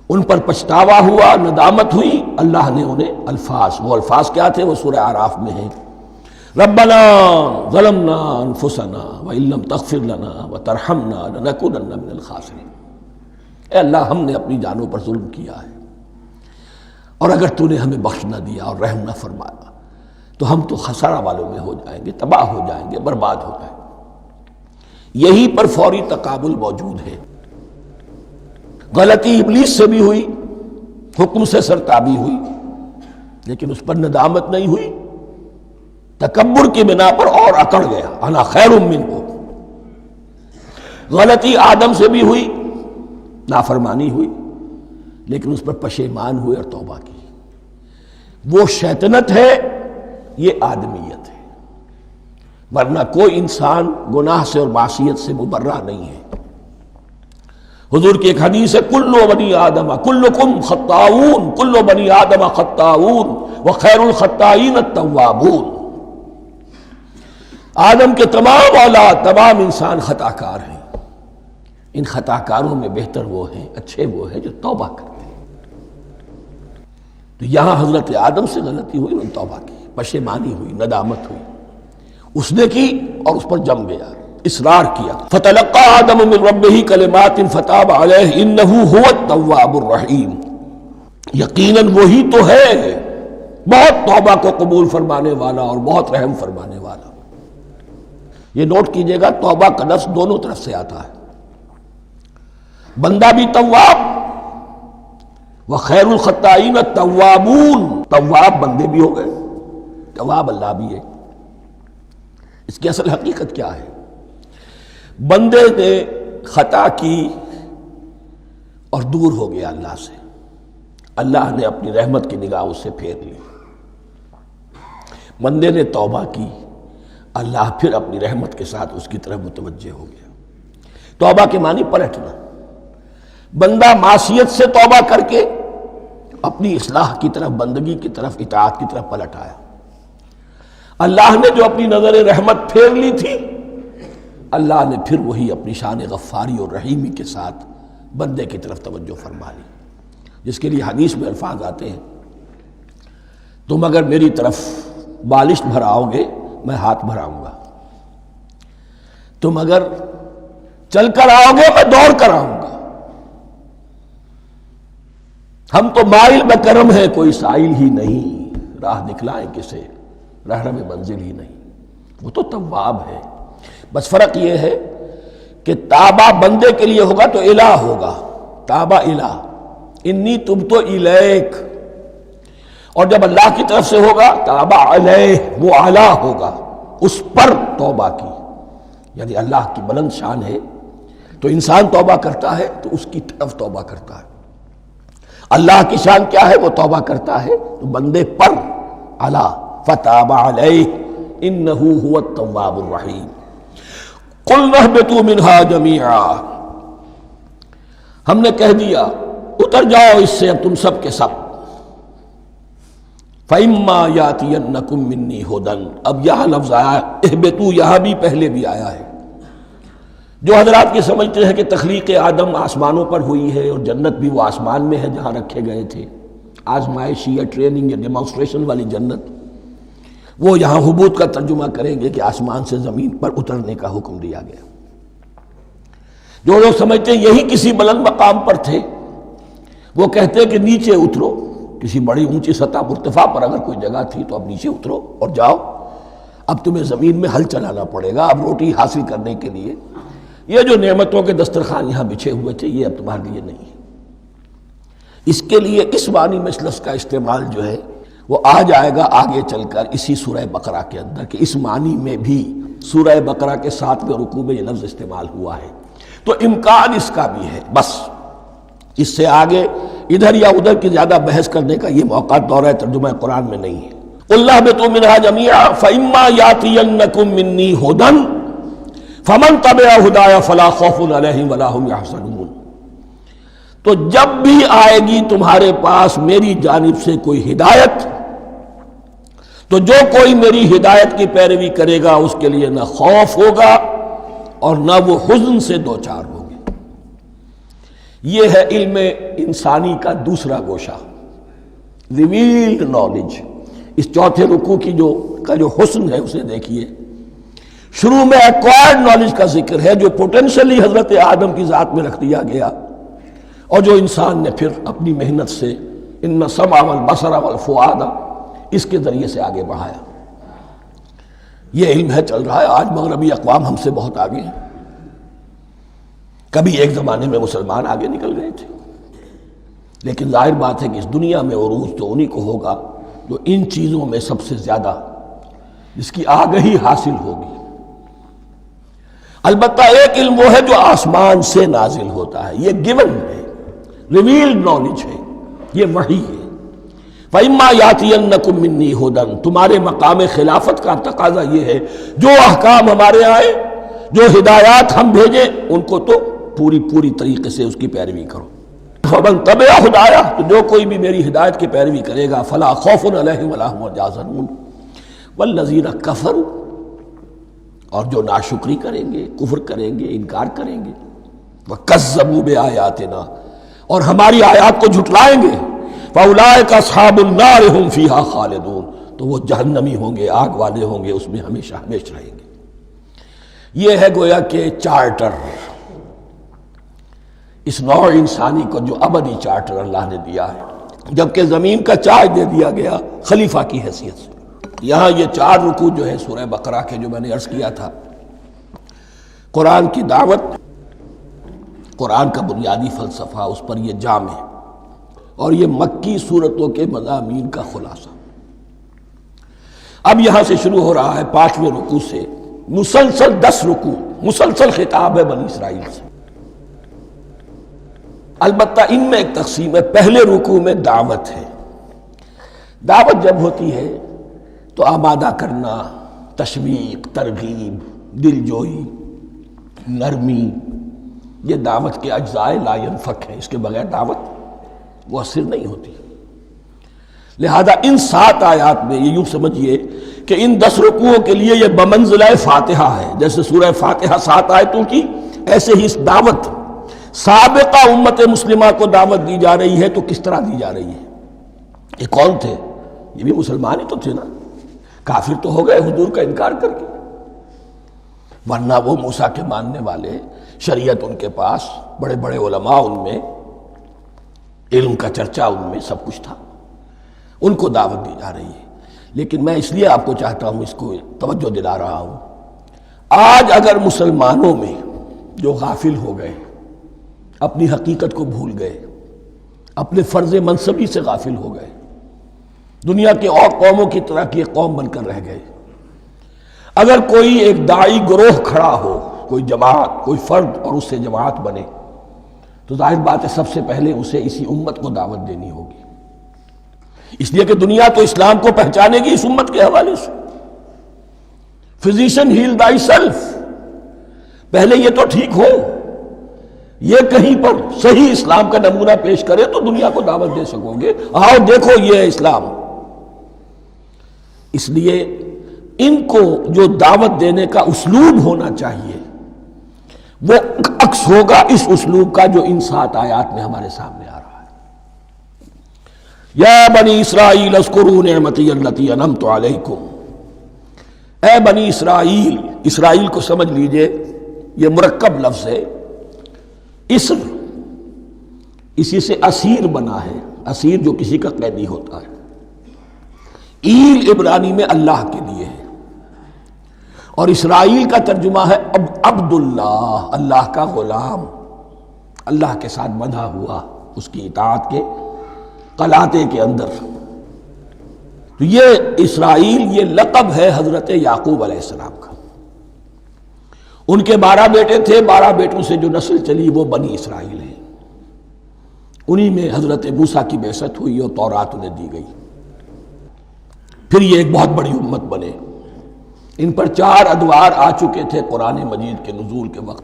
ان پر پچھتاوا ہوا، ندامت ہوئی، اللہ نے انہیں الفاظ، وہ الفاظ کیا تھے وہ سورہ اعراف میں ہیں، ربنا ظلمنا انفسنا وان لم تغفر لنا وترحمنا لنکونن من الخاسرین، اے اللہ ہم نے اپنی جانوں پر ظلم کیا ہے، اور اگر تو نے ہمیں بخش نہ دیا اور رحم نہ فرمایا تو ہم تو خسارہ والوں میں ہو جائیں گے، تباہ ہو جائیں گے، برباد ہو جائیں گے۔ یہی پر فوری تقابل موجود ہے۔ غلطی ابلیس سے بھی ہوئی، حکم سے سرتابی ہوئی، لیکن اس پر ندامت نہیں ہوئی، تکبر کی بنا پر اور اکڑ گیا، انا خیر منہ۔ غلطی آدم سے بھی ہوئی، نافرمانی ہوئی، لیکن اس پر پشیمان ہوئے اور توبہ کی۔ وہ شیطنت ہے، یہ آدمیت ہے، ورنہ کوئی انسان گناہ سے اور معصیت سے مبرہ نہیں ہے۔ حضور کی ایک حدیث ہے، کل بنی آدم کلکم خطاؤون، کل بنی آدم خطاؤون وخیر الخطائین التوابون۔ آدم کے تمام اولاد، تمام انسان خطا کار ہیں، ان خطا کاروں میں بہتر وہ ہیں، اچھے وہ ہیں جو توبہ کرتے ہیں۔ تو یہاں حضرت آدم سے غلطی ہوئی، انہوں نے توبہ کی، پشیمانی ہوئی، ندامت ہوئی، اس نے کی اور اس پر جم گیا، اصرار کیا۔ فتلقى آدم من ربه کلمات فتاب علیہ انہ هو التواب الرحیم۔ یقیناً وہی تو ہے بہت توبہ کو قبول فرمانے والا اور بہت رحم فرمانے والا۔ یہ نوٹ کیجئے گا، توبہ کا لفظ دونوں طرف سے آتا ہے، بندہ بھی تواب وخیر الخطائین التوابون، تواب بندے بھی ہو گئے، تواب اللہ بھی ہے۔ اس کی اصل حقیقت کیا ہے؟ بندے نے خطا کی اور دور ہو گیا اللہ سے، اللہ نے اپنی رحمت کی نگاہ اس سے پھیر لی۔ بندے نے توبہ کی، اللہ پھر اپنی رحمت کے ساتھ اس کی طرف متوجہ ہو گیا۔ توبہ کے معنی پلٹنا۔ بندہ معصیت سے توبہ کر کے اپنی اصلاح کی طرف، بندگی کی طرف، اطاعت کی طرف پلٹ آیا۔ اللہ نے جو اپنی نظر رحمت پھیر لی تھی، اللہ نے پھر وہی اپنی شان غفاری اور رحیمی کے ساتھ بندے کی طرف توجہ فرما لی، جس کے لیے حدیث میں الفاظ آتے ہیں، تم اگر میری طرف بالشت بھراؤ گے میں ہاتھ بھراؤں گا، تم اگر چل کر آؤ گے میں دوڑ کر آؤں گا، ہم تو مائل بکرم ہے کوئی سائل ہی نہیں، راہ دکھلائیں کسے رہنم منزل ہی نہیں۔ وہ تو تواب ہے، بس فرق یہ ہے کہ تابہ بندے کے لیے ہوگا تو الہ ہوگا، تابہ الہ، انی تبت الیک، اور جب اللہ کی طرف سے ہوگا تابہ علیہ، وہ اعلیٰ ہوگا، اس پر توبہ کی، یعنی اللہ کی بلند شان ہے تو انسان توبہ کرتا ہے تو اس کی طرف توبہ کرتا ہے۔ اللہ کی شان کیا ہے؟ وہ توبہ کرتا ہے تو بندے پر اعلیٰ، فتاب علیہ انہ هو التواب الرحیم۔ قلنا اہبطوا منہا جمیعا، ہم نے کہہ دیا اتر جاؤ اس سے اب تم سب کے سب۔ فَإِمَّا يَأْتِيَنَّكُم مِّنِّي هُدًى، اب یہاں لفظ آیا اہبطوا، یہاں بھی پہلے بھی آیا ہے۔ جو حضرات یہ سمجھتے ہیں کہ تخلیق آدم آسمانوں پر ہوئی ہے اور جنت بھی وہ آسمان میں ہے جہاں رکھے گئے تھے، آزمائشی یا ٹریننگ یا ڈیمانسٹریشن والی جنت، وہ یہاں حبوط کا ترجمہ کریں گے کہ آسمان سے زمین پر اترنے کا حکم دیا گیا۔ جو لوگ سمجھتے ہیں یہی کسی بلند مقام پر تھے، وہ کہتے ہیں کہ نیچے اترو، کسی بڑی اونچی سطح مرتفع پر اگر کوئی جگہ تھی تو اب نیچے اترو اور جاؤ، اب تمہیں زمین میں ہل چلانا پڑے گا، اب روٹی حاصل کرنے کے لیے یہ جو نعمتوں کے دسترخوان یہاں بچھے ہوئے تھے یہ اب تمہارے لیے نہیں ہے۔ اس کے لیے اس معنی میں اس لفظ کا استعمال جو ہے وہ آ جائے گا آگے چل کر اسی سورہ بقرہ کے اندر، کہ اس معنی میں بھی سورہ بقرہ کے 7ویں رکوع میں یہ لفظ استعمال ہوا ہے، تو امکان اس کا بھی ہے۔ بس اس سے آگے ادھر یا ادھر کی زیادہ بحث کرنے کا یہ موقع دورہ ترجمہ قرآن میں نہیں ہے۔ قُلْ اهْبِطُوا مِنْهَا جَمِيعًا فَإِمَّا يَأْتِيَنَّكُم مِّنِّي هُدًى فَمَن تَبِعَ هُدَايَ فَلَا خَوْفٌ عَلَيْهِمْ وَلَا هُمْ يَحْزَنُونَ، تو جب بھی آئے گی تمہارے پاس میری جانب سے کوئی ہدایت، تو جو کوئی میری ہدایت کی پیروی کرے گا اس کے لیے نہ خوف ہوگا اور نہ وہ حزن سے دوچار ہوگے۔ یہ ہے علم انسانی کا دوسرا گوشہ، ریویلڈ نالج۔ اس چوتھے رکوع کی جو حسن ہے اسے دیکھیے، شروع میں ایکوائرڈ نالج کا ذکر ہے جو پوٹینشلی حضرت آدم کی ذات میں رکھ دیا گیا، اور جو انسان نے پھر اپنی محنت سے ان السمع والبصر والفؤاد اس کے ذریعے سے آگے بڑھایا۔ یہ علم ہے چل رہا ہے، آج مغربی اقوام ہم سے بہت آگے ہیں، کبھی ایک زمانے میں مسلمان آگے نکل گئے تھے، لیکن ظاہر بات ہے کہ اس دنیا میں عروج تو انہی کو ہوگا جو ان چیزوں میں سب سے زیادہ جس کی آگہی حاصل ہوگی۔ البتہ ایک علم وہ ہے جو آسمان سے نازل ہوتا ہے، یہ گیون ہے، ریویلڈ نالج ہے، یہ وحی ہے۔ فَإِمَّا يَأْتِيَنَّكُم مِّنِّي هُدًى، تمہارے مقام خلافت کا تقاضا یہ ہے جو احکام ہمارے آئے، جو ہدایات ہم بھیجیں، ان کو تو پوری طریقے سے اس کی پیروی کرو۔ فَمَن تَبِعَ ہدایا، تو جو کوئی بھی میری ہدایت کی پیروی کرے گا، فَلَا خَوْفٌ عَلَيْهِمْ وَلَا هُمْ يَحْزَنُونَ وَالَّذِينَ كَفَرُوا، اور جو ناشکری کریں گے، کفر کریں گے، انکار کریں گے، وَكَذَّبُوا بِآيَاتِنَا، اور ہماری آیات کو جھٹلائیں گے، فَأُولَٰئِكَ أَصْحَابُ النَّارِ هُمْ فِيهَا خَالِدُونَ، تو وہ جہنمی ہوں گے، آگ والے ہوں گے، اس میں ہمیشہ ہمیشہ رہیں گے۔ یہ ہے گویا کہ چارٹر، اس نوع انسانی کو جو ابدی چارٹر اللہ نے دیا ہے، جبکہ زمین کا چارج دے دیا گیا خلیفہ کی حیثیت سے۔ یہاں یہ 4 رکوع جو ہے سورہ بقرہ کے، جو میں نے عرض کیا تھا، قرآن کی دعوت، قرآن کا بنیادی فلسفہ، اس پر یہ جام ہے، اور یہ مکی صورتوں کے مضامین کا خلاصہ۔ اب یہاں سے شروع ہو رہا ہے 5ویں رکوع سے مسلسل 10 رکوع، مسلسل خطاب ہے بنی اسرائیل سے۔ البتہ ان میں ایک تقسیم ہے، پہلے رکوع میں دعوت ہے۔ دعوت جب ہوتی ہے تو آمادہ کرنا، تشویق، ترغیب، دل جوئی، نرمی، یہ دعوت کے اجزاء لا ينفک ہیں، اس کے بغیر دعوت مؤثر نہیں ہوتی۔ لہذا ان 7 آیات میں یہ یوں سمجھیے کہ ان 10 رکوعوں کے لیے یہ بمنزلہ فاتحہ ہے، جیسے سورہ فاتحہ 7 آیتوں کی، ایسے ہی اس دعوت سابقہ امت مسلمہ کو دعوت دی جا رہی ہے۔ تو کس طرح دی جا رہی ہے؟ یہ کون تھے؟ یہ بھی مسلمان ہی تو تھے نا، کافر تو ہو گئے حضور کا انکار کر کے، ورنہ وہ موسیٰ کے ماننے والے، شریعت ان کے پاس، بڑے بڑے علماء ان میں، علم کا چرچا ان میں، سب کچھ تھا، ان کو دعوت دی جا رہی ہے۔ لیکن میں اس لیے آپ کو چاہتا ہوں، اس کو توجہ دلا رہا ہوں، آج اگر مسلمانوں میں جو غافل ہو گئے، اپنی حقیقت کو بھول گئے، اپنے فرض منصبی سے غافل ہو گئے، دنیا کے اور قوموں کی طرح کی ایک قوم بن کر رہ گئے، اگر کوئی ایک داعی گروہ کھڑا ہو، کوئی جماعت، کوئی فرد، اور اس سے جماعت بنے، تو ظاہر بات ہے سب سے پہلے اسے اسی امت کو دعوت دینی ہوگی، اس لیے کہ دنیا تو اسلام کو پہچانے گی اس امت کے حوالے سے۔ فزیشین ہیل تھائی سیلف، پہلے یہ تو ٹھیک ہو، یہ کہیں پر صحیح اسلام کا نمونہ پیش کرے تو دنیا کو دعوت دے سکو گے، آؤ دیکھو یہ ہے اسلام۔ اس لیے ان کو جو دعوت دینے کا اسلوب ہونا چاہیے وہ عکس ہوگا اس اسلوب کا جو ان 7 آیات میں ہمارے سامنے آ رہا ہے۔ یا بنی اسرائیل اذکروا نعمتی التی انعمت علیکم، اے بنی اسرائیل، اسرائیل کو سمجھ لیجئے یہ مرکب لفظ ہے، اسر اسی سے اسیر بنا ہے، اسیر جو کسی کا قیدی ہوتا ہے، ایل عبرانی میں اللہ کے لیے ہے، اور اسرائیل کا ترجمہ ہے عبداللہ، اللہ کا غلام، اللہ کے ساتھ بندھا ہوا اس کی اطاعت کے قلاتے کے اندر۔ تو یہ اسرائیل یہ لقب ہے حضرت یعقوب علیہ السلام کا، ان کے 12 بیٹے تھے، 12 بیٹوں سے جو نسل چلی وہ بنی اسرائیل ہے، انہی میں حضرت موسیٰ کی بعثت ہوئی اور تورات انہیں دی گئی، پھر یہ ایک بہت بڑی امت بنے۔ ان پر 4 ادوار آ چکے تھے قرآن مجید کے نزول کے وقت،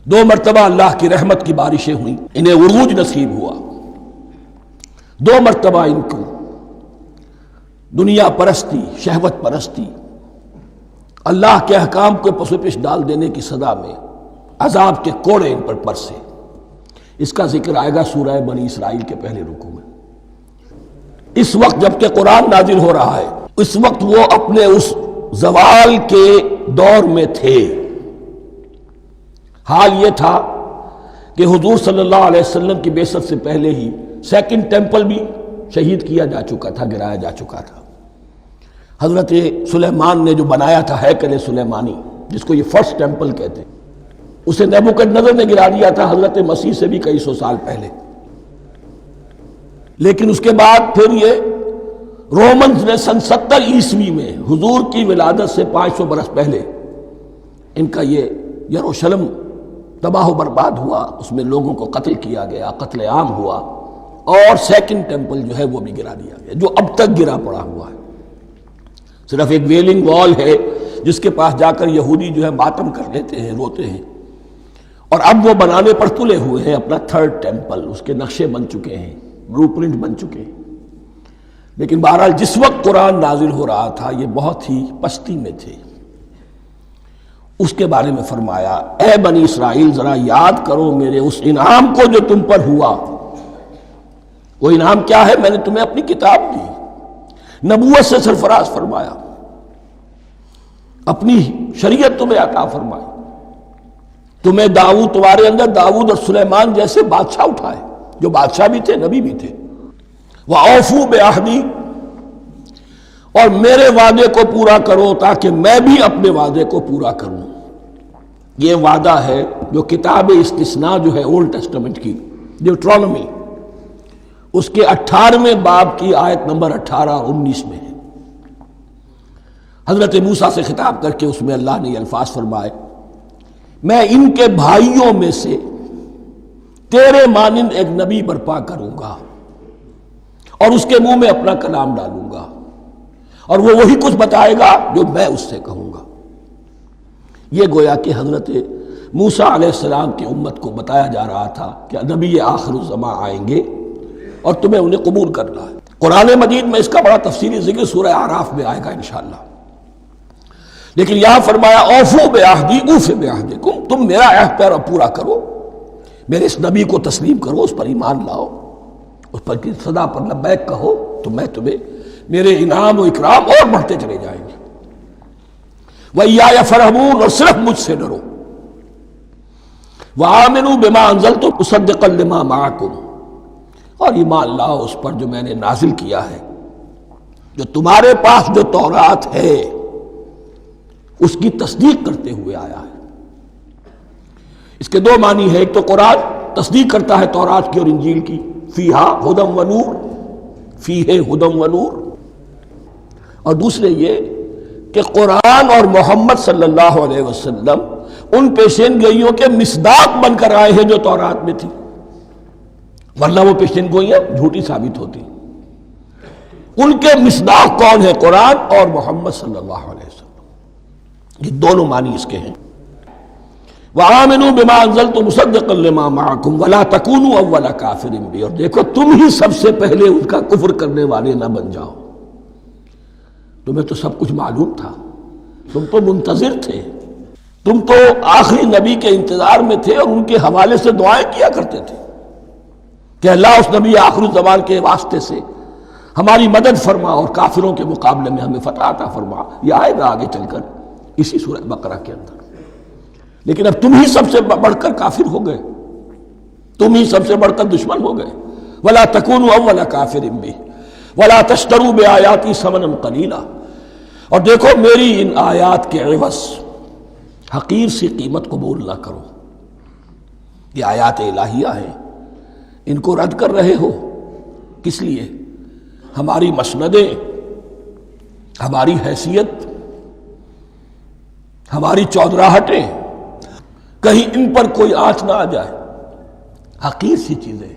2 مرتبہ اللہ کی رحمت کی بارشیں ہوئیں، انہیں عروج نصیب ہوا، 2 مرتبہ ان کو دنیا پرستی، شہوت پرستی، اللہ کے احکام کو پس و پیش ڈال دینے کی سزا میں عذاب کے کوڑے ان پر برسے۔ اس کا ذکر آئے گا سورہ بنی اسرائیل کے پہلے رکوع میں۔ اس وقت جب کہ قرآن نازل ہو رہا ہے، اس وقت وہ اپنے اس زوال کے دور میں تھے۔ حال یہ تھا کہ حضور صلی اللہ علیہ وسلم کی بعثت سے پہلے ہی 2nd ٹیمپل بھی شہید کیا جا چکا تھا، گرایا جا چکا تھا۔ حضرت سلیمان نے جو بنایا تھا ہیکل سلیمانی، جس کو یہ 1st ٹیمپل کہتے ہیں، اسے نیبوکدنضر نے گرا دیا تھا حضرت مسیح سے بھی کئی سو سال پہلے۔ لیکن اس کے بعد پھر یہ رومنز نے سن 70 عیسوی میں حضور کی ولادت سے 500 برس پہلے ان کا یہ یروشلم تباہ و برباد ہوا، اس میں لوگوں کو قتل کیا گیا، قتل عام ہوا، اور سیکنڈ ٹیمپل جو ہے وہ بھی گرا دیا گیا، جو اب تک گرا پڑا ہوا ہے۔ صرف ایک ویلنگ وال ہے جس کے پاس جا کر یہودی جو ہے ماتم کر لیتے ہیں، روتے ہیں، اور اب وہ بنانے پر تلے ہوئے ہیں اپنا تھرڈ ٹیمپل، اس کے نقشے بن چکے ہیں، بلو پرنٹ بن چکے ہیں۔ لیکن بہرحال جس وقت قرآن نازل ہو رہا تھا یہ بہت ہی پستی میں تھے۔ اس کے بارے میں فرمایا، اے بنی اسرائیل ذرا یاد کرو میرے اس انعام کو جو تم پر ہوا۔ وہ انعام کیا ہے؟ میں نے تمہیں اپنی کتاب دی، نبوت سے سرفراز فرمایا، اپنی شریعت تمہیں عطا فرمائی، تمہیں داؤد، تمہارے اندر داؤد اور سلیمان جیسے بادشاہ اٹھائے جو بادشاہ بھی تھے، نبی بھی تھے۔ وَأَوْفُوا بِعَهْدِي، اور میرے وعدے کو پورا کرو تاکہ میں بھی اپنے وعدے کو پورا کروں۔ یہ وعدہ ہے جو کتاب استثناء جو ہے اولڈ ٹیسٹمنٹ کی، ڈیوٹرانومی، اس کے 18ویں باب کی آیت نمبر 18 اور 19 میں ہے۔ حضرت موسیٰ سے خطاب کر کے اس میں اللہ نے یہ الفاظ فرمائے، میں ان کے بھائیوں میں سے تیرے مانند ایک نبی برپا کروں گا اور اس کے منہ میں اپنا کلام ڈالوں گا، اور وہ وہی کچھ بتائے گا جو میں اس سے کہوں گا۔ یہ گویا کہ حضرت موسیٰ علیہ السلام کی امت کو بتایا جا رہا تھا کہ نبی آخر الزماں آئیں گے اور تمہیں انہیں قبول کرنا ہے۔ قرآن مجید میں اس کا بڑا تفصیلی ذکر سورہ اعراف میں آئے گا انشاءاللہ، لیکن یہاں فرمایا اوفوا بعہدی اوف بعہدکم، تم میرا عہد پیرا پورا کرو، میرے اس نبی کو تسلیم کرو، اس پر ایمان لاؤ، اس پر کی صدا پر لبیک کہو، تو میں تمہیں میرے انعام و اکرام اور بڑھتے چلے جائیں گے۔ وَإِيَّايَ فَارْهَبُونَ، اور صرف مجھ سے ڈرو۔ وَآمِنُوا بِمَا أَنزَلْتُ مُصَدِّقًا لِمَا مَعَكُمْ، اور ایمان لاؤ اس پر جو میں نے نازل کیا ہے، جو تمہارے پاس جو تورات ہے اس کی تصدیق کرتے ہوئے آیا ہے۔ اس کے دو معنی ہے، ایک تو قرآن تصدیق کرتا ہے تورات کی اور انجیل کی، فیہا ھدی ونور، فیہ ھدی ونور، اور دوسرے یہ کہ قرآن اور محمد صلی اللہ علیہ وسلم ان پیشین گوئیوں کے مصداق بن کر آئے ہیں جو تورات میں تھی، ورنہ وہ پیشین گوئیاں جھوٹی ثابت ہوتی۔ ان کے مصداق کون ہے؟ قرآن اور محمد صلی اللہ علیہ وسلم، یہ دونوں معنی اس کے ہیں۔ وَآمِنُوا بِمَا أَنزَلْتُ مُصَدِّقًا لِمَا مَعَكُمْ وَلَا تَكُونُوا أَوَّلَ كَافِرٍ بِهِ، اور دیکھو تم ہی سب سے پہلے ان کا کفر کرنے والے نہ بن جاؤ۔ تمہیں تو سب کچھ معلوم تھا، تم تو منتظر تھے، تم تو آخری نبی کے انتظار میں تھے اور ان کے حوالے سے دعائیں کیا کرتے تھے کہ اللہ اس نبی آخر الزمان کے واسطے سے ہماری مدد فرما اور کافروں کے مقابلے میں ہمیں فتح عطا فرما۔ یہ آئے گا آگے چل کر اسی سورہ بقرہ کے اندر۔ لیکن اب تم ہی سب سے بڑھ کر کافر ہو گئے، تم ہی سب سے بڑھ کر دشمن ہو گئے۔ وَلَا تَكُونُوا أَوَّلَ كَافِرٍ بِهِ وَلَا تَشْتَرُوا بِآيَاتِي ثَمَنًا قَلِيلًا، اور دیکھو میری ان آیات کے عوض حقیر سی قیمت قبول نہ کرو۔ یہ آیات الہیہ ہیں، ان کو رد کر رہے ہو، کس لیے؟ ہماری مسندیں، ہماری حیثیت، ہماری چودراہٹیں، کہیں ان پر کوئی آنچ نہ آ جائے۔ حقیر سی چیزیں،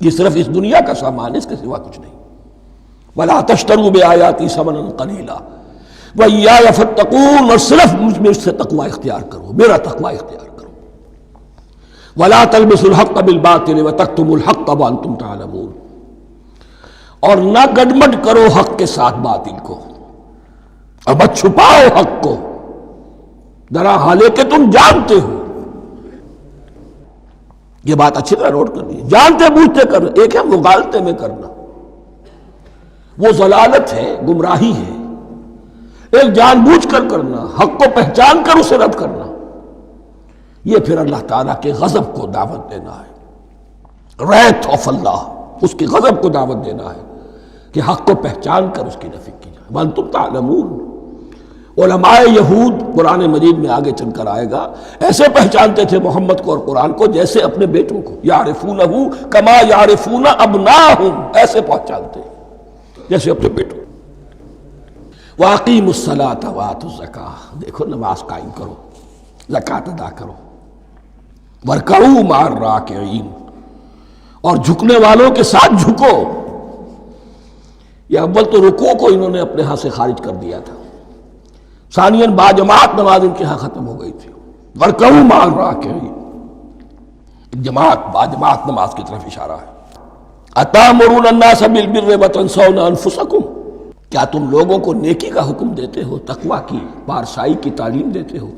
یہ صرف اس دنیا کا سامان ہے، اس کے سوا کچھ نہیں۔ وَلَا تَشْتَرُوا بِآيَاتِي ثَمَنًا قَلِيلًا وَإِيَّايَ فَاتَّقُونِ، اور صرف مجھ سے تقوی اختیار کرو، میرا تقوی اختیار کرو۔ وَلَا تَلْبِسُوا الْحَقَّ بِالْبَاطِلِ وَتَكْتُمُوا الْحَقَّ وَأَنْتُمْ تَعْلَمُونَ، اور نہ گڈمڈ کرو حق کے ساتھ باطل کو، اور مت چھپاؤ حق کو، درا حالے کہ تم جانتے ہو۔ یہ بات اچھی طرح نوٹ کرنی ہے، جانتے بوجھتے کرنا، ایک ہے مغالطے میں کرنا، وہ ضلالت ہے، گمراہی ہے۔ ایک جان بوجھ کر کرنا، حق کو پہچان کر اسے رد کرنا، یہ پھر اللہ تعالیٰ کے غضب کو دعوت دینا ہے، ریت آف اللہ، اس کے غضب کو دعوت دینا ہے کہ حق کو پہچان کر اس کی نفی کی جائے۔ وَأَنْتُمْ تَعْلَمُونَ، علماء یہود قرآن مجید میں آگے چل کر آئے گا، ایسے پہچانتے تھے محمد کو اور قرآن کو جیسے اپنے بیٹوں کو، یعرفونہ کما یعرفون ابناہم، ایسے پہچانتے جیسے اپنے بیٹوں۔ وَأَقِیمُوا الصَّلَاةَ وَآتُوا الزَّکَاۃَ، دیکھو نماز قائم کرو، زکوٰۃ ادا کرو، وَارْکَعُوا مَعَ الرَّاکِعِینَ، اور جھکنے والوں کے ساتھ جھکو۔ یہ اول تو رکوع کو انہوں نے اپنے ہاں سے خارج کر دیا تھا، ثانیاً باجماعت نماز ان کے ہاں ختم ہو گئی تھی۔ وَارْکَعُوا مَعَ الرَّاکِعِینَ، جماعت باجماعت نماز کی طرف اشارہ ہے۔ أَتَأْمُرُونَ النَّاسَ بِالْبِرِّ وَتَنْسَوْنَ أَنفُسَكُمْ، کیا تم لوگوں کو نیکی کا حکم دیتے ہو، تقویٰ کی، پارسائی کی تعلیم دیتے ہو؟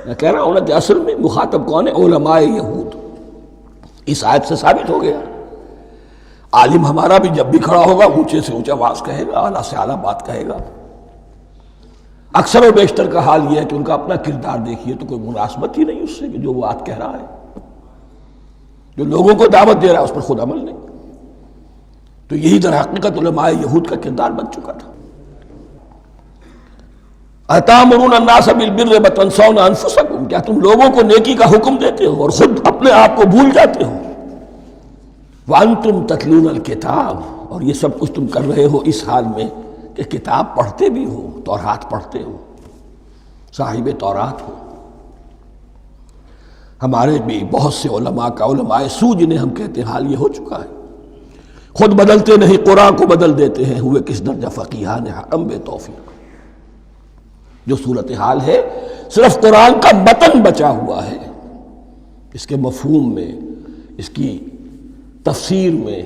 میں کہہ رہا ہوں نا کہ اصل میں مخاطب کون ہے؟ علماء یہود۔ اس آیت سے ثابت ہو گیا عالم ہمارا بھی جب بھی کھڑا ہوگا اونچے سے اونچا آواز کہے گا، اعلیٰ سے اعلیٰ بات کہے گا۔ اکثر و بیشتر کا حال یہ ہے کہ ان کا اپنا کردار دیکھیے تو کوئی مناسبت ہی نہیں اس سے کہ جو وہ بات کہہ رہا ہے، جو لوگوں کو دعوت دے رہا ہے اس پر خود عمل نہیں۔ تو یہی در حقیقت علماء یہود کا کردار بن چکا تھا۔ أَتَأْمُرُونَ النَّاسَ بِالْبِرِّ وَتَنْسَوْنَ أَنفُسَكُمْ، کیا تم لوگوں کو نیکی کا حکم دیتے ہو اور خود اپنے آپ کو بھول جاتے ہو؟ وَأَنْتُمْ تَتْلُونَ الْكِتَابَ، اور یہ سب کچھ تم کر رہے ہو اس حال میں کہ کتاب پڑھتے بھی ہو، تورات پڑھتے ہو، صاحب تورات ہو۔ ہمارے بھی بہت سے علماء کا، علماء سو جنہیں ہم کہتے ہیں، حال یہ ہو چکا ہے، خود بدلتے نہیں قرآن کو بدل دیتے ہیں، ہوئے کس درجہ فقیہان حرم بے توفیق۔ جو صورتحال ہے صرف قرآن کا متن بچا ہوا ہے، اس کے مفہوم میں، اس کی تفسیر میں،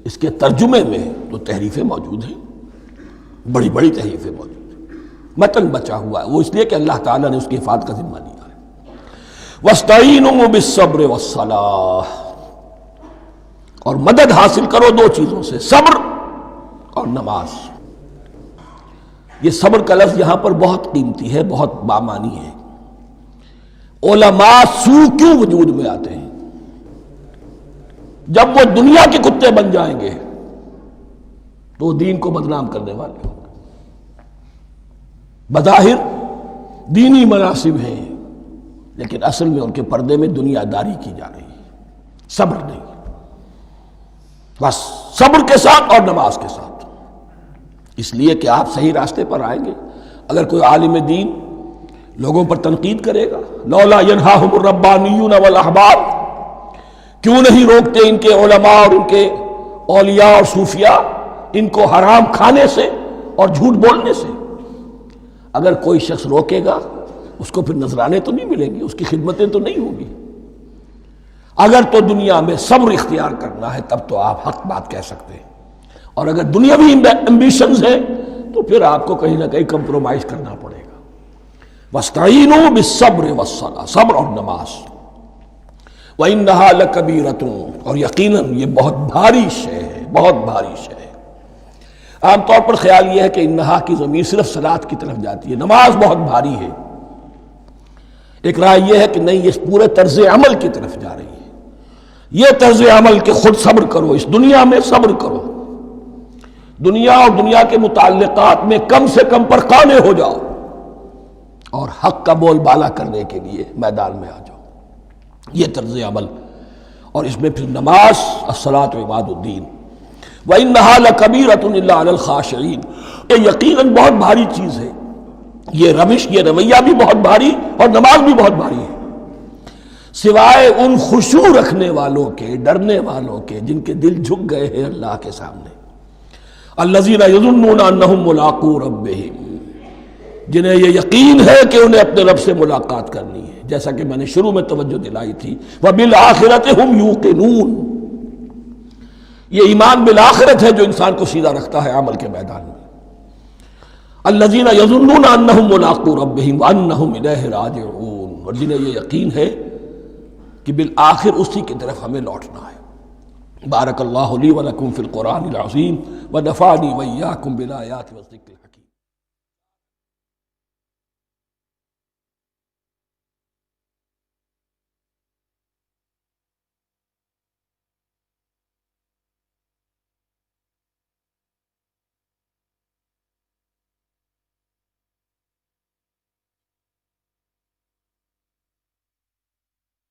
اس کے ترجمے میں تو تحریفیں موجود ہیں، بڑی بڑی تحریفیں موجود ہیں، متن بچا ہوا ہے، وہ اس لیے کہ اللہ تعالیٰ نے اس کی حفاظت کا ذمہ لیا ہے۔ وَاسْتَعِینُوا بِالصَّبْرِ وَالصَّلَاةِ، اور مدد حاصل کرو دو چیزوں سے، صبر اور نماز۔ یہ صبر کا لفظ یہاں پر بہت قیمتی ہے، بہت بامانی ہے۔ علماء سو کیوں وجود میں آتے ہیں؟ جب وہ دنیا کے کتے بن جائیں گے تو وہ دین کو بدنام کرنے والے ہوں گے۔ بظاہر دینی مناسب ہیں لیکن اصل میں ان کے پردے میں دنیا داری کی جا رہی ہے، صبر نہیں۔ بس صبر کے ساتھ اور نماز کے ساتھ، اس لیے کہ آپ صحیح راستے پر آئیں گے۔ اگر کوئی عالم دین لوگوں پر تنقید کرے گا، لولا ینہاہم الربانیون والاحبار، کیوں نہیں روکتے ان کے علماء اور ان کے اولیاء اور صوفیاء ان کو حرام کھانے سے اور جھوٹ بولنے سے؟ اگر کوئی شخص روکے گا اس کو پھر نذرانے تو نہیں ملیں گے، اس کی خدمتیں تو نہیں ہوگی۔ اگر تو دنیا میں صبر اختیار کرنا ہے تب تو آپ حق بات کہہ سکتے ہیں، اور اگر دنیاوی ایمبیشنز ہیں تو پھر آپ کو کہیں نہ کہیں کمپرومائز کرنا پڑے گا۔ وَاسْتَعِینُوا بِالصَّبْرِ وَالصَّلَاةِ، صبر اور نماز۔ وَإِنَّهَا لَكَبِیرَةٌ، اور یقیناً یہ بہت بھاری شے ہے، بہت بھاری شے ہے۔ عام طور پر خیال یہ ہے کہ انہا کی ضمیر صرف صلاۃ کی طرف جاتی ہے، نماز بہت بھاری ہے۔ ایک رائے یہ ہے کہ نہیں، یہ پورے طرز عمل کی طرف جا رہی ہے۔ یہ طرز عمل کہ خود صبر کرو، اس دنیا میں صبر کرو، دنیا اور دنیا کے متعلقات میں کم سے کم پر قانے ہو جاؤ، اور حق کا بول بالا کرنے کے لیے میدان میں آ جاؤ۔ یہ طرز عمل، اور اس میں پھر نماز، الصلاۃ عماد الدین۔ وَإِنَّهَا لَكَبِيرَةٌ إِلَّا عَلَى الْخَاشِعِينَ، یہ یقیناً بہت بھاری چیز ہے، یہ روش، یہ رویہ بھی بہت بھاری اور نماز بھی بہت بھاری ہے، سوائے ان خشوع رکھنے والوں کے، ڈرنے والوں کے، جن کے دل جھک گئے ہیں اللہ کے سامنے۔ الذین یظنون انہم ملاقو ربہم، جنہیں یہ یقین ہے کہ انہیں اپنے رب سے ملاقات کرنی ہے، جیسا کہ میں نے شروع میں توجہ دلائی تھی، وبالآخرۃ ہم یوقنون، یہ ایمان بالآخرت ہے جو انسان کو سیدھا رکھتا ہے عمل کے میدان میں۔ الذین یظنون انہم ملاقو ربہم وانہم الیہ راجعون، اور جنہیں یہ یقین ہے کہ بالآخر اسی کی طرف ہمیں لوٹنا ہے۔ بارک اللہ لی ولکم فی القرآن العظیم ونفعنی وإیاکم بالآیات والذکر الحکیم۔